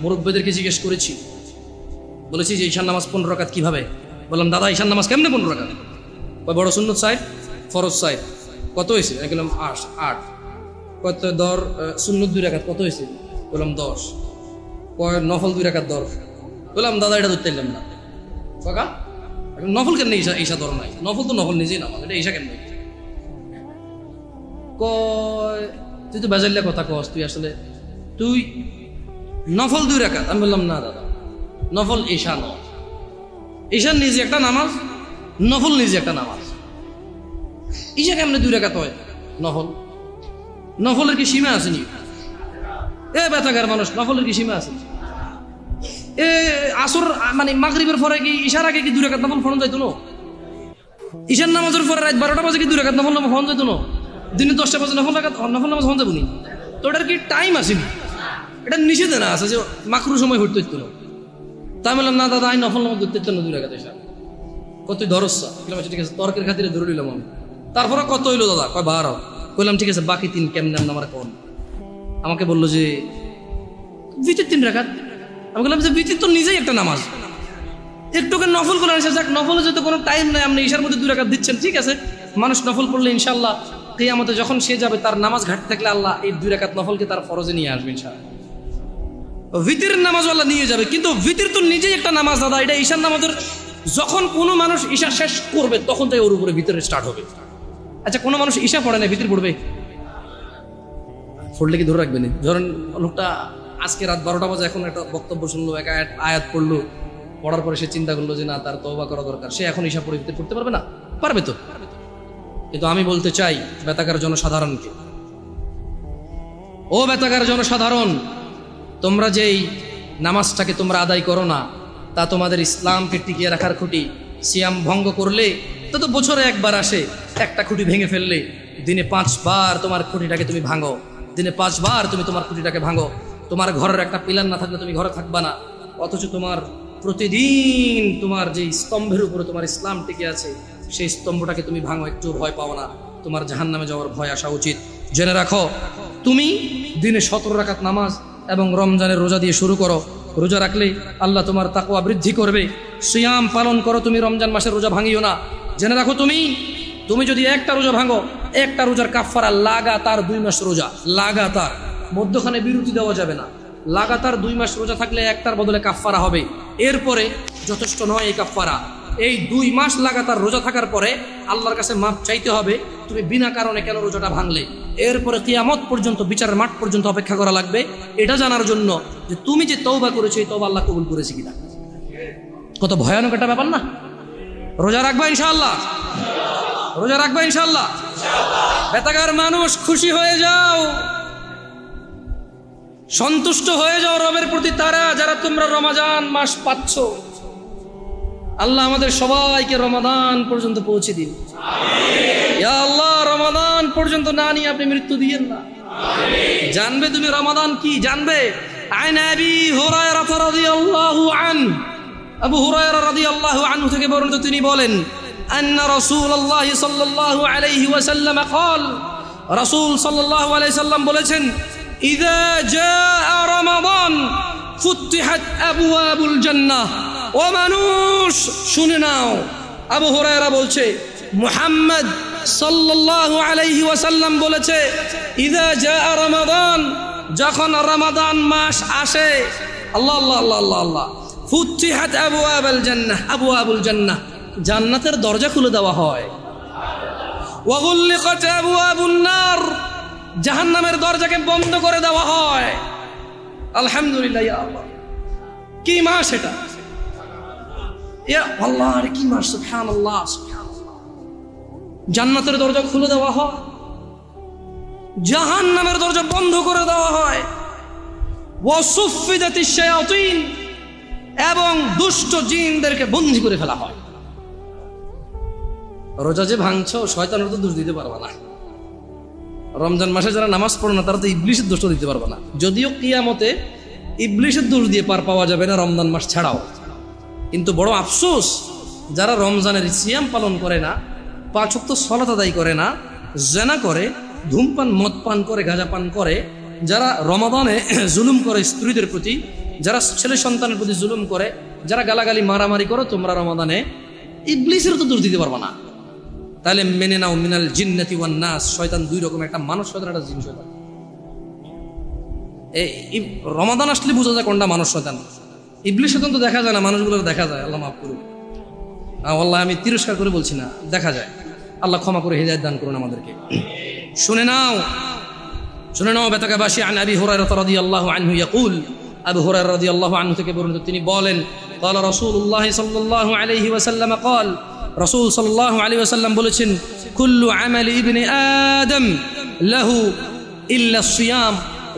মুরব্বিদেরকে জিজ্ঞেস করেছি, বলেছি যে ঈশার নামাজ 15 রাকাত কিভাবে? বললাম, দাদা ঈশার নামাজ কেমনে 15 রাকাত? বড় সুন্নত সাইড, ফরজ সাইড, কত হয়েছে? আমি বললাম 8। কত দর সুন্নত 2 রাকাত, কত হয়েছে? বললাম 10। নফল 2 রাকাত 10। বললাম, দাদা এটা ধরতে পারলাম না। কাকা, নফল কেন ঈশা ধর নাই? নফল তো নফল নিজেই নামাজ, এটা ঈশা কেন? তুই তো বেজাল্লা কথা কস, তুই নফল 2 রাকাত। আমি বললাম, না দাদা, নফল ঈশা নয়, ঈশার নিজে একটা নামাজ, নফল নিজে একটা নামাজ। ঈশা কেমনে 2 রাকাত হয়? নফলের কি সীমা আসেনি? এ বেতাগার মানুষ, নফলের কি সীমা আছে? এ আসর মানে মাগরিবের পরে কি ঈশার আগে কি 2 রাকাত নফল ফরজ যাইতো না? ঈশার নামাজের পরে রাত 12টা বাজে কি 2 রাকাত নফল ফরজ যাইতো না? দিনে 10টা বাজে নফল নামাজ ফরজ যাবো নি? তো এটার কি টাইম আসেনি? এটা নিষেধ না আছে যে মাকরু সময় হইতে হইতো না। তাই বললাম, না দাদা, আমি নফল নামাজ ধরতে হইতো না 2 রাকাত ঈশা। কত ধরসা? ঠিক আছে, তর্কের খাতিরে ধরে নিলাম আমি। তারপরে কত হইলো দাদা? কয় 12। বললাম, ঠিক আছে, বাকি 3 কেমন আমার কোন? আমাকে বললো যে ভিতর 3 রাকাত। আমি বললাম যে ভিতর তো নিজেই একটা নামাজ, একটুকে নফল করে আসা যাক। নফলে যেহেতু কোনো টাইম নাই, আপনি ঈশার মধ্যে 2 রাকাত দিচ্ছেন, ঠিক আছে। মানুষ নফল পড়লে ইনশাল্লাহ কিয়ামতে যখন সে যাবে, তার নামাজ ঘাটতে থাকলে আল্লাহ এই 2 রাকাত নফলকে তার ফরজে নিয়ে আসবে ইনশাআল্লাহ। ভিতরের নামাজ আল্লাহ নিয়ে যাবে, কিন্তু ভিতর তো নিজেই একটা নামাজ দাদা। এটা ঈশার নামাজের, যখন কোনো মানুষ ঈশা শেষ করবে তখন তাই ওর উপরে ভিতরে স্টার্ট হবে। আচ্ছা, কোনো মানুষ ঈশা পড়ে না, ভিতর পড়বে? পড়লে কি ধরে রাখবেন? ধরেন লোকটা আজকে রাত 12টা বাজে এখন একটা বক্তব্য শুনলো, এক আয়াত পড়লো, পড়ার পরে সে চিন্তা করলো যে না, তার তওবা করা দরকার, সে এখন ঈশা পড়ে ভিতরে পড়তে পারবে না? পারবে তো। কিন্তু আমি বলতে চাই বেতাগার জনসাধারণকে, ও বেতাগার জনসাধারণ, তোমরা যেই নামাজটাকে তোমরা আদায় করো না, তা তোমাদের ইসলামকে টিকিয়ে রাখার খুঁটি। সিয়াম ভঙ্গ করলে তো বছরে একবার আসে, একটা খুঁটি ভেঙে ফেললে দিনে 5 বার তোমার খুঁটিটাকে তুমি ভাঙো, দিনে 5 বার তুমি তোমার খুঁটিটাকে ভাঙো। তোমার ঘরের একটা পিলার না থাকলে তুমি ঘরে থাকবা না, অথচ তোমার প্রতিদিন তোমার যে স্তম্ভের উপরে তোমার ইসলাম টিকে আছে, সেই স্তম্ভটাকে তুমি ভাঙো, একটু ভয় পাও না? তোমার জাহান্নামে যাওয়ার ভয় আসা উচিত। জেনে রাখো, তুমি দিনে 17 রাকাত নামাজ এবং রমজানের রোজা দিয়ে শুরু করো। রোজা রাখলে আল্লাহ তোমার তাকওয়া বৃদ্ধি করবে। সিয়াম পালন করো, তুমি রমজান মাসের রোজা ভাঙিও না। জেনে রাখো, তুমি যদি একটা রোজা ভাঙো, একটা রোজার কাফারা লাগাতার 2 মাস রোজা, লাগাতার, মধ্যখানে বিরতি দেওয়া যাবে না। লাগাতার 2 মাস রোজা থাকলে একটার বদলে কাফারা হবে। এরপরে যথেষ্ট নয় এই কাফারা, এই 2 মাস লাগাতার রোজা থাকার পরে আল্লাহর কাছে মাপ চাইতে হবে, তুমি বিনা কারণে কেন রোজাটা ভাঙলে। এরপরে কিয়ামত পর্যন্ত, বিচার মাঠ পর্যন্ত অপেক্ষা করা লাগবে, এটা জানার জন্য যে তুমি যে তওবা করেছো, এই তওবা আল্লাহ কবুল করেছে কিনা। কত ভয়ানক একটা ব্যাপার না? রোজা রাখবা ইনশাআল্লাহ, রোজা রাখবা ইনশাআল্লাহ। বেতাগার মানুষ, খুশি হয়ে যাও, সন্তুষ্ট হয়ে যাও রবের প্রতি, তারা যারা তোমরা রমজান মাস পাচ্ছ। আল্লাহ আমাদের সবাইকে রমাদান পর্যন্ত পৌঁছে দিন। ইয়া আল্লাহ, রমাদান পর্যন্ত না নিয়ে আপনি মৃত্যু দিয়েন না। জানবে তুমি রমাদান কি জানবে? আন আবি হুরায়রা রাদিয়াল্লাহু আনহু, আবু হুরায়রা রাদিয়াল্লাহু আনহু থেকে বর্ণিত, তিনি বলেন, আন্না রাসূলুল্লাহ সাল্লাল্লাহু আলাইহি ওয়াসাল্লাম قال, রাসূল সাল্লাল্লাহু আলাইহি সাল্লাম বলেছেন, ইযা জাআ রমাদান ফুতিহাত আবওয়াবুল জান্নাহ। ও মানুষ শুনে নাও, আবু হুরায়রা বলছে, মুহাম্মদ সাল্লাল্লাহু আলাইহি ওয়াসাল্লাম বলেছে, ইযা জাআ রমাদান, যখন রমাদান মাস আসে, আল্লাহ আল্লাহ আল্লাহ আল্লাহ আল্লাহ, ফুতিহাত আবওয়াবুল জান্নাহ, আবওয়াবুল জান্নাহ, জান্নাতের দরজা খুলে দেওয়া হয়। ওয়া গুল্লিকাত আবওয়াবুন নার, জাহান্নামের দরজাকে বন্ধ করে দেওয়া হয়। আলহামদুলিল্লাহ, ইয়া আল্লাহ, কি মাস এটা? ইয়া আল্লাহ, আরে কি মাস! সুবহানাল্লাহ, সুবহানাল্লাহ। জান্নাতের দরজা খুলে দেওয়া হয়, জাহান্নামের দরজা বন্ধ করে দেওয়া হয়। ওয়া সুফিদাতিশ শায়াতিন, এবং দুষ্ট জিনদেরকে বন্দী করে ফেলা হয়। রোজা যে ভাঙছো, শয়তানের তো দোষ দিতে পারবা না। রমজান মাসে যারা নামাজ পড়ে না, তারা তো ইবলিশের দোষ দিতে পারবে না। যদিও কিয়ামতে ইবলিশের দোষ দিয়ে পার পাওয়া যাবে না রমজান মাস ছাড়াও, কিন্তু বড় আফসোস, যারা রমজানের সিয়াম পালন করে না, 5 ওয়াক্ত সালাত আদায় করে না, জেনা করে, ধূমপান, মদ পান করে, গাঁজা পান করে, যারা রমাদানে জুলুম করে স্ত্রীদের প্রতি, যারা ছেলে সন্তানের প্রতি জুলুম করে, যারা গালাগালি মারামারি করো, তোমরা রমাদানে ইবলিশের তো দোষ দিতে পারবা না। তাহলে মেনে নাও, মিনাল জিন্নাতি ওয়ান নাস, শয়তান দুই রকম, একটা মানুষ শয়তান, একটা জিন শয়তান। এই রমাদান আসলে বোঝা যায় কোনটা মানুষ শয়তান। ইবলিশ শয়তান তো দেখা যায় না, মানুষগুলো দেখা যায়। আল্লাহ মাফ করুন, আল্লাহ আমি তিরস্কার করে বলছি না, দেখা যায়। আল্লাহ ক্ষমা করে হিদায়াত দান করুন আমাদেরকে। শুনে নাও, শুনে নাও বেতাকাবাসী, আন আবি হুরায়রা রাদিয়াল্লাহু আনহু ইয়াকুল, আবু হুরায়রা রাদিয়াল্লাহু আনহু থেকে বর্ণিত, তিনি বলেন, قال রাসূলুল্লাহ সাল্লাল্লাহু আলাইহি ওয়াসাল্লাম قال, রাসূল সাল্লাল্লাহু আলাইহি ওয়াসাল্লাম বলেছেন, কুল্লু আমালি ইবনি আদম লাহু ইল্লা সিয়াম,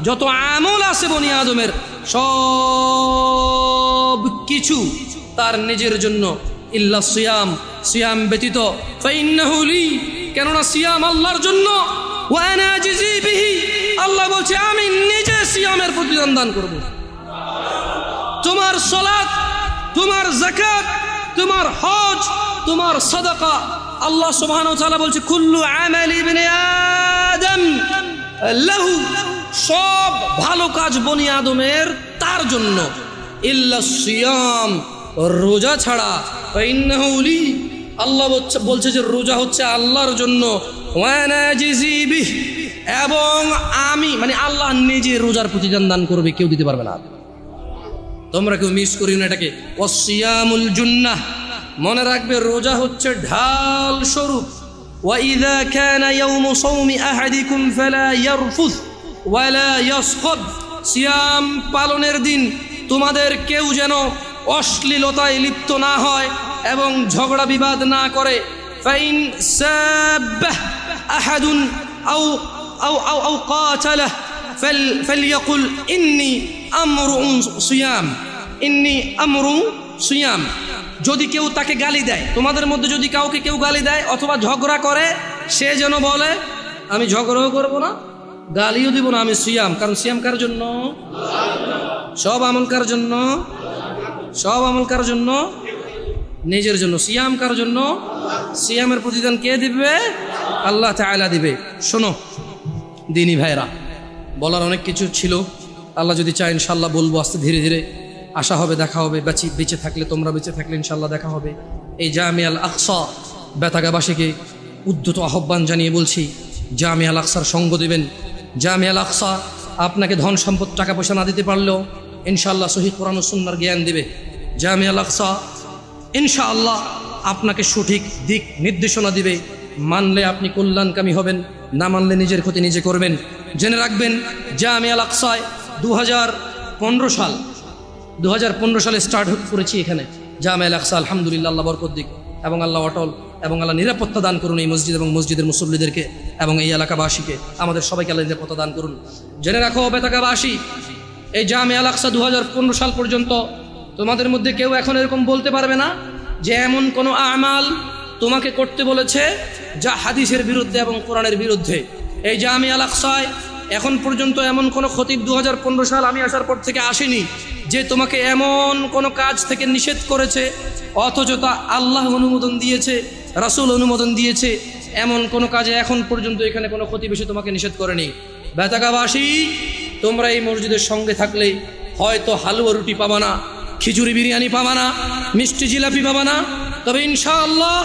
যত আমল আছে বনি আদমের সব কিছু তার নিজের জন্য, ইল্লা সিয়াম, সিয়াম ব্যতীত, ফাইন্নাহু লি, কেননা সিয়াম আল্লাহর জন্য, ওয়া আনা আজজি বিহি, আল্লাহ বলছে আমি নিজে সিয়ামের প্রতিদান দান করব। তোমার সালাত, তোমার যাকাত, তোমার হজ, তোমার সাদাকা, আল্লাহ সুবহানাহু ওয়া তাআলা বলছে, কুল্লু আমালি ইবনি আদম লাহু, সব ভালো কাজ বনি আদমের তার জন্য, ইল্লা সিয়াম, রোজা ছাড়া, ফাইন্নাহু লি, আল্লাহ বলছে যে রোজা হচ্ছে আল্লাহর জন্য, ওয়া আনা আজজি বিহি, এবং আমি, মানে আল্লাহ নিজে রোজার প্রতিদান দান করবে, কেউ দিতে পারবে না। তোমরা কেউ মিস করিও না এটাকে। ওয়াসিয়ামুল জুন্নাহ, মনে রাখবে রোজা হচ্ছে ঢাল স্বরূপ। ওয়া ইযা কানা ইয়াউমু সাওমি আহাদিকুম ফালা ইয়ারফুস ওয়ালা ইয়াসখাব, সিয়াম পালনের দিন তোমাদের কেউ যেন অশ্লীলতায় লিপ্ত না হয় এবং ঝগড়া বিবাদ না করে। ফাইন সাব্বাহ আহাদুন আও আও আও আও কাতালাহ ফালইয়াকুল ইন্নী আমরুন সিয়াম, ইন্নী আমরু সিয়াম। যদি কেউ তাকে গালি দেয়, তোমাদের মধ্যে যদি কাউকে কেউ গালি দেয় অথবা ঝগড়া করে, সে যেন বলে আমি ঝগড়াও করব না, গালিও দিব না, আমি সিয়াম। কারণ সিয়াম কার জন্য? সব আমল কার জন্য? সব আমল কার জন্য? নিজের জন্য। সিয়াম কার জন্য? সিয়ামের প্রতিদান কে দিবে? আল্লাহ তাআলা দিবে। শোনো দিনী ভাইরা, বলার অনেক কিছু ছিল, আল্লাহ যদি চায় ইনশাল্লাহ বলবো আস্তে ধীরে ধীরে। আশা হবে দেখা হবে, বেঁচে থাকলে, তোমরা বেঁচে থাকলে ইনশাল্লাহ দেখা হবে। এই জামিয়া আল আকসা বেতাগাবাসীকে উদ্ধত আহ্বান জানিয়ে বলছি, জামিয়া আল আকসার সঙ্গ দেবেন। জামিয়া আল আকসা আপনাকে ধন সম্পদ টাকা পয়সা না দিতে পারলেও ইনশাআল্লাহ সহিহ কোরআন ও সুন্নাহর জ্ঞান দিবে। জামিয়া আল আকসা ইনশাআল্লাহ আপনাকে সঠিক দিক নির্দেশনা দিবে। মানলে আপনি কল্যাণকামী হবেন, না মানলে নিজের ক্ষতি নিজে করবেন। জেনে রাখবেন জামিয়া আল আকসায় 2015 সালে স্টার্ট করেছি এখানে জামিয়া আল আকসা। আলহামদুলিল্লাহ, আল্লাহ বরকত দিক এবং আল্লাহ অটল এবং আল্লাহ নিরাপত্তা দান করুন এই মসজিদ এবং মসজিদের মুসল্লিদেরকে এবং এই এলাকাবাসীকে, আমাদের সবাইকে আল্লাহ নিরাপত্তা দান করুন। জেনে রাখো বেতাকাবাসী, এই জামিয়া আল আকসা 2015 সাল পর্যন্ত তোমাদের মধ্যে কেউ এখন এরকম বলতে পারবে না যে এমন কোনো আমাল তোমাকে করতে বলেছে যা হাদিসের বিরুদ্ধে এবং কোরআনের বিরুদ্ধে। এই জামিয়া আল আকসায় এখন পর্যন্ত এমন কোনো খতিব 2015 সাল আমি আসার পর থেকে আসেনি যে তোমাকে এমন কোনো কাজ থেকে নিষেধ করেছে অথচ তা আল্লাহ অনুমোদন দিয়েছে, রাসূল অনুমোদন দিয়েছে। এমন কোনো কাজে এখন পর্যন্ত এখানে কোনো খতিব এসে তোমাকে নিষেধ করেনি। বেতাগাবাসী, তোমরা এই মসজিদের সঙ্গে থাকলে হয়তো হালুয়া রুটি পাবা না, খিচুড়ি বিরিয়ানি পাবা না, মিষ্টি জিলাপি পাবা না, তবে ইনশাআল্লাহ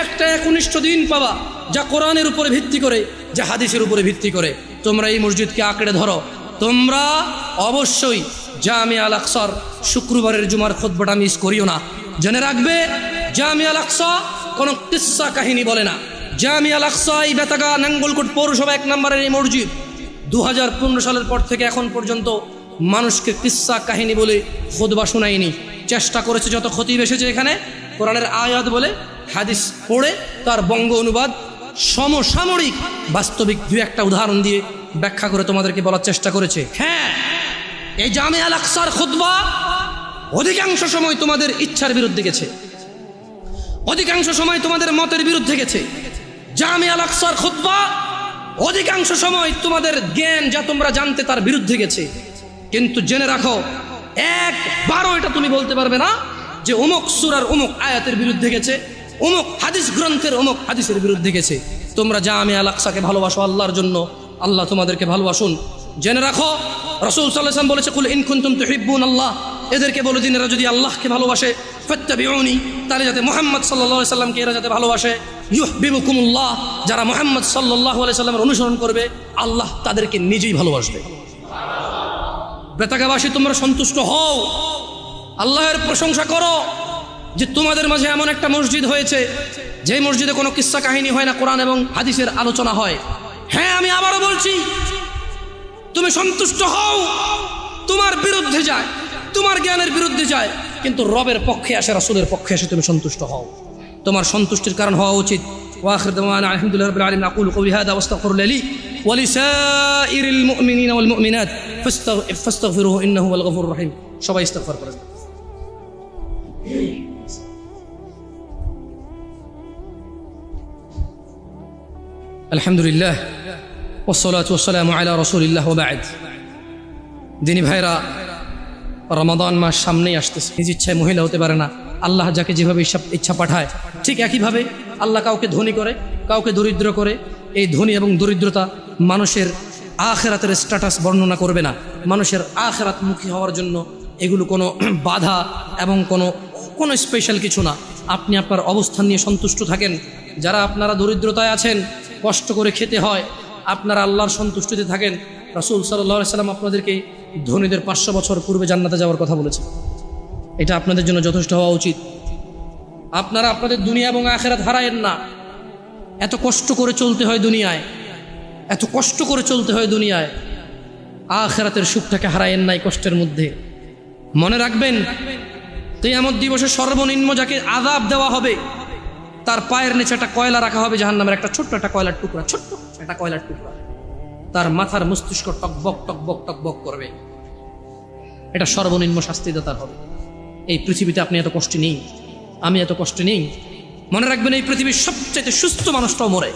একটা একনিষ্ঠ দিন পাবা যা কোরআনের উপরে ভিত্তি করে, যা হাদিসের উপরে ভিত্তি করে। তোমরা এই মসজিদকে আঁকড়ে ধরো। তোমরা অবশ্যই জামিয়া আল আকসার শুক্রবারের জুমার খুতবাটা মিস করিও না। জেনে রাখবে, জামিয়া আল আকসা কোনো কিস্সা কাহিনী বলে না। জামিয়া আল আকসা এই বেতাগা নাঙ্গলকোট পৌরসভা 1 নম্বরের এই মসজিদ 2015 সালের পর থেকে এখন পর্যন্ত মানুষকে কিস্সা কাহিনী বলে খুতবা শোনায়নি। চেষ্টা করেছে যত খতিব এসেছে এখানে কোরআনের আয়াত বলে, হাদিস পড়ে তার বঙ্গ অনুবাদ সমসাময়িক বাস্তবিক 2-1টা উদাহরণ দিয়ে ব্যাখ্যা করে তোমাদেরকে বলার চেষ্টা করেছে। হ্যাঁ, এই জামিয়া আল আকসার খুতবা অধিকাংশ সময় তোমাদের ইচ্ছার বিরুদ্ধে গেছে, অধিকাংশ সময় তোমাদের মতের বিরুদ্ধে গেছে। জামিয়া আল আকসার খুতবা অধিকাংশ সময় তোমাদের জ্ঞান যা তোমরা জানতে তার বিরুদ্ধে গেছে। কিন্তু জেনে রাখো, একবারও এটা তুমি বলতে পারবে না যে অমুক সূরার অমুক আয়াতের বিরুদ্ধে গেছে, অমুক হাদিস গ্রন্থের অমুক হাদিসের বিরুদ্ধে গেছে। তোমরা জামিয়া আল আকসাকে ভালোবাসো আল্লাহর জন্য, আল্লাহ তোমাদেরকে ভালোবাসুন। জেনে রাখো, রাসূল সাল্লাল্লাহু আলাইহি ওয়াসাল্লাম বলেছে, কুল ইন কুনতুম তুহিব্বুনাল্লাহ, এদেরকে বলে দিন এরা যদি আল্লাহকে ভালোবাসে, ফাত্তাবিউনি, তাহলে যাতে মুহাম্মদ সাল্লাল্লাহু আলাইহি সাল্লামকে এরা যাতে ভালোবাসে, ইউহিব্বুকুমুল্লাহ, যারা মুহাম্মদ সাল্লাল্লাহু আলাইহি সাল্লামের অনুসরণ করবে আল্লাহ তাদেরকে নিজেই ভালোবাসবে। বেতাগাবাসী, তোমরা সন্তুষ্ট হও, আল্লাহর প্রশংসা করো যে তোমাদের মাঝে এমন একটা মসজিদ হয়েছে যে মসজিদে কোনো কিস্সা কাহিনী হয় না, কোরআন এবং হাদিসের আলোচনা হয়। হ্যাঁ, আমি আবারও বলছি, তুমি সন্তুষ্ট হও। তোমার বিরুদ্ধে যায়, তোমার জ্ঞানের বিরুদ্ধে যায়, কিন্তু রবের পক্ষে আসে, রাসূলের পক্ষে আসে, তুমি সন্তুষ্ট হও। তোমার সন্তুষ্টির কারণ হওয়া উচিত। ওয়াখির দাওয়ানা আলহামদুলিল্লাহি রাব্বিল আলামিন, আকুলু কওলি হাযা ওয়াস্তাগফিরু লি ওয়া লিসাইরিল মুমিনিনা ওয়াল মুমিনাত ফাস্তাগফিরুহু ইন্নাহু হুয়াল গফুরুর রহিম। সবাই ইস্তিগফার করেন। আলহামদুলিল্লাহ ওয়াসসালাতু ওয়াসসালামু আলা রাসূলিল্লাহ ওয়া বা'দ। দিনী ভাইরা, রমাদান মাস সামনেই আসতেছে। নিজ ইচ্ছায় মহিলা হতে পারে না। আল্লাহ যাকে যেভাবে ইচ্ছা পাঠায়, ঠিক একইভাবে আল্লাহ কাউকে ধনী করে, কাউকে দরিদ্র করে। এই ধনী এবং দরিদ্রতা মানুষের আখিরাতের স্ট্যাটাস বর্ণনা করবে না। মানুষের আখিরাতমুখী হওয়ার জন্য এগুলো কোনো বাধা এবং কোনো স্পেশাল কিছু না। আপনি আপনার অবস্থান নিয়ে সন্তুষ্ট থাকেন। যারা আপনারা দরিদ্রতায় আছেন, কষ্ট করে খেতে হয়, আপনারা আল্লাহর সন্তুষ্টিতে থাকেন। রাসূল সাল্লাল্লাহু আলাইহি সাল্লাম আপনাদেরকে ধনীদের 500 বছর পূর্বে জান্নাতে যাওয়ার কথা বলেছে। এটা আপনাদের জন্য যথেষ্ট হওয়া উচিত। আপনারা আপনাদের দুনিয়া এবং আখিরাত হারায়েন না। এত কষ্ট করে চলতে হয় দুনিয়ায়, এত কষ্ট করে চলতে হয় দুনিয়ায়। আখিরাতের সুখটাকে হারায়েন নাই কষ্টের মধ্যে। মনে রাখবেন, কিয়ামত দিবসে সর্বনিম্ন যাকে আযাব দেওয়া হবে তার পায়ের নিচে একটা কয়লা রাখা হবে, জাহান্নামের একটা ছোট্ট একটা কয়লার টুকরা, ছোট্ট একটা কয়লার টুকরা। তার মাথার মস্তিষ্ক টকবক টকবক টকবক করবে। এটা সর্বনিম্ন শাস্তিদাতার হবে। এই পৃথিবীতে আপনি এত কষ্ট নেই, আমি এত কষ্ট নেই। মনে রাখবেন, এই পৃথিবীর সবচেয়ে সুস্থ মানুষটাও মরে।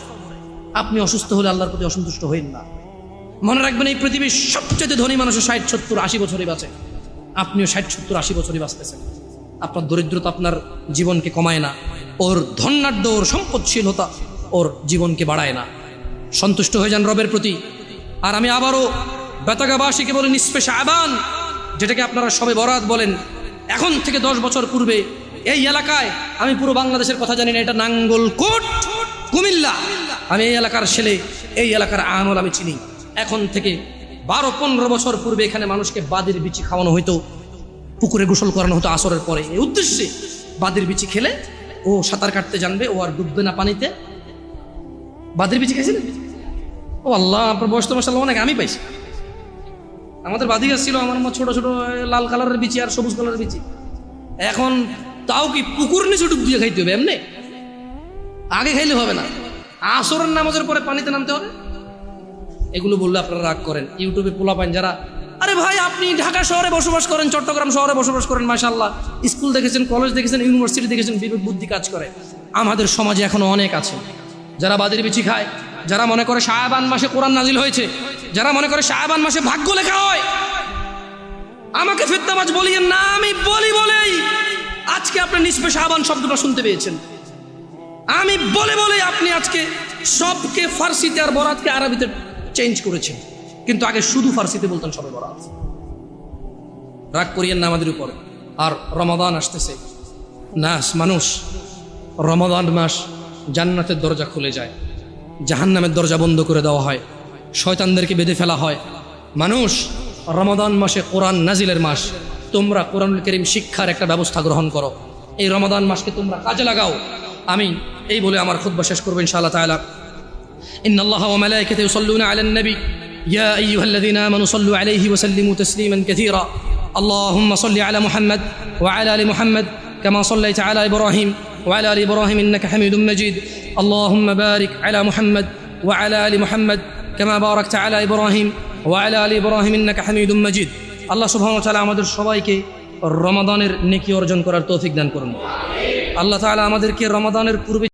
আপনি অসুস্থ হলে আল্লাহর প্রতি অসন্তুষ্ট হইন না। মনে রাখবেন, এই পৃথিবীর সবচেয়ে ধনী মানুষও 60, 70, 80 বছরই বাঁচে। আপনিও 60, 70, 80 বছরই বাঁচতেছেন। আপনার দরিদ্রতা আপনার জীবনকে কমায় না, ওর ধনাঢ্য, ওর সম্পদশীলতা ওর জীবনকে বাড়ায় না। সন্তুষ্ট হয়ে যান রবের প্রতি। আর আমি আবারও বেতাগাবাসীকে বলি, নিসফে শাবান, যেটাকে আপনারা সবে বরাত বলেন, এখন থেকে 10 বছর পূর্বে এই এলাকায়, আমি পুরো বাংলাদেশের কথা জানি না, এটা নাঙ্গলকোট, কুমিল্লা, আমি এই এলাকার ছেলে, এই এলাকার আমল আমি চিনি। এখন থেকে 12-15 বছর পূর্বে এখানে মানুষকে বাদির বিচি খাওয়ানো হইতো, পুকুরে গোসল করানো হতো আসরের পরে। এই উদ্দেশ্যে বাদির বিচি খেলে ও সাঁতার কাটতে জানবে, ও আর ডুববে না পানিতে। বাদির বিচি খাইছিলেন? ও আল্লাহ, আপনার বয়স তো মাশাআল্লাহ অনেক। আমি পাইছি, আমাদের বাদি গাছ ছিল, আমার ছোট ছোট লাল কালারের বিচি আর সবুজ কালারের বিচি। এখন তাও কি পুকুর নিচে ডুব দিয়ে খাইতে হবে? এমনি আগে খাইলে হবে না, আসরের নামাজের পরে পানিতে নামতে হবে। এগুলো বললে আপনারা রাগ করেন। ইউটিউবে পোলা পান যারা, আরে আরে ভাই আপনি ঢাকা শহরে বসবাস করেন, চট্টগ্রাম শহরে বসবাস করেন, মাশাআল্লাহ, স্কুল দেখেছেন, কলেজ দেখেছেন, ইউনিভার্সিটি দেখেছেন, বিবেক বুদ্ধি কাজ করে। আমাদের সমাজে এখনো অনেক আছে যারা বাদের বিচি খায়, যারা মনে করে শাবান মাসে কোরআন নাজিল হয়েছে, যারা মনে করে শাবান মাসে ভাগ্য লেখা হয়। আমাকে ফিতনাবাজ বলিয়েন না, আমি বলি বলেই আজকে আপনি নিসফে শাবান শব্দটা শুনতে পেয়েছেন। আমি বলে বলে আপনি আজকে সবকে ফার্সিতে আর বরাতকে আরবিতে চেঞ্জ করেছেন, কিন্তু আগে শুধু ফার্সিতে বলতেন সবে বরাত। রাগ করিয়েন না আমাদের উপর। আর রমাদান আসতেছে, মানুষ রমাদান মাস জান্নাতের দরজা খুলে যায়, জাহান্নামের দরজা বন্ধ করে দেওয়া হয়, শয়তানদেরকে বেঁধে ফেলা হয়। মানুষ রমাদান মাসে কোরআন নাজিলের মাস, তোমরা কোরআনুল কারীম শিক্ষার একটা ব্যবস্থা গ্রহণ করো, এই রমাদান মাসকে তোমরা কাজে লাগাও। আমি এই বলে আমার খুতবা শেষ করব ইনশাআল্লাহ তাআলা। ইন্নাল্লাহা ওয়া মালাইকাতাহু ইউসাল্লুনা আলান নবী ইয়া আইয়ুহাল্লাযীনা আমানু সাল্লু আলাইহি ওয়া সাল্লিমু তাসলিমান কাসীরা। আল্লাহুম্মা সাল্লি আলা মুহাম্মাদ ওয়া আলা আলি মুহাম্মাদ কামা সাল্লাইতা আলা ইব্রাহিম ওয়া আলা আলি ইব্রাহিম ইন্নাকা হামিদুম মাজিদ। আল্লাহুম্মা বারিক আলা মুহাম্মাদ ওয়া আলা আলি মুহাম্মাদ কামা বারাকতা আলা ইব্রাহিম ওয়া আলা আলি ইব্রাহিম ইন্নাকা হামিদুম মাজিদ। আল্লাহ সুবহানাহু ওয়া তাআলা আমাদের সবাইকে রমাদানের নেকি অর্জন করার তৌফিক দান করুন। আল্লাহ তাআলা আমাদেরকে রমাদানের পূর্বে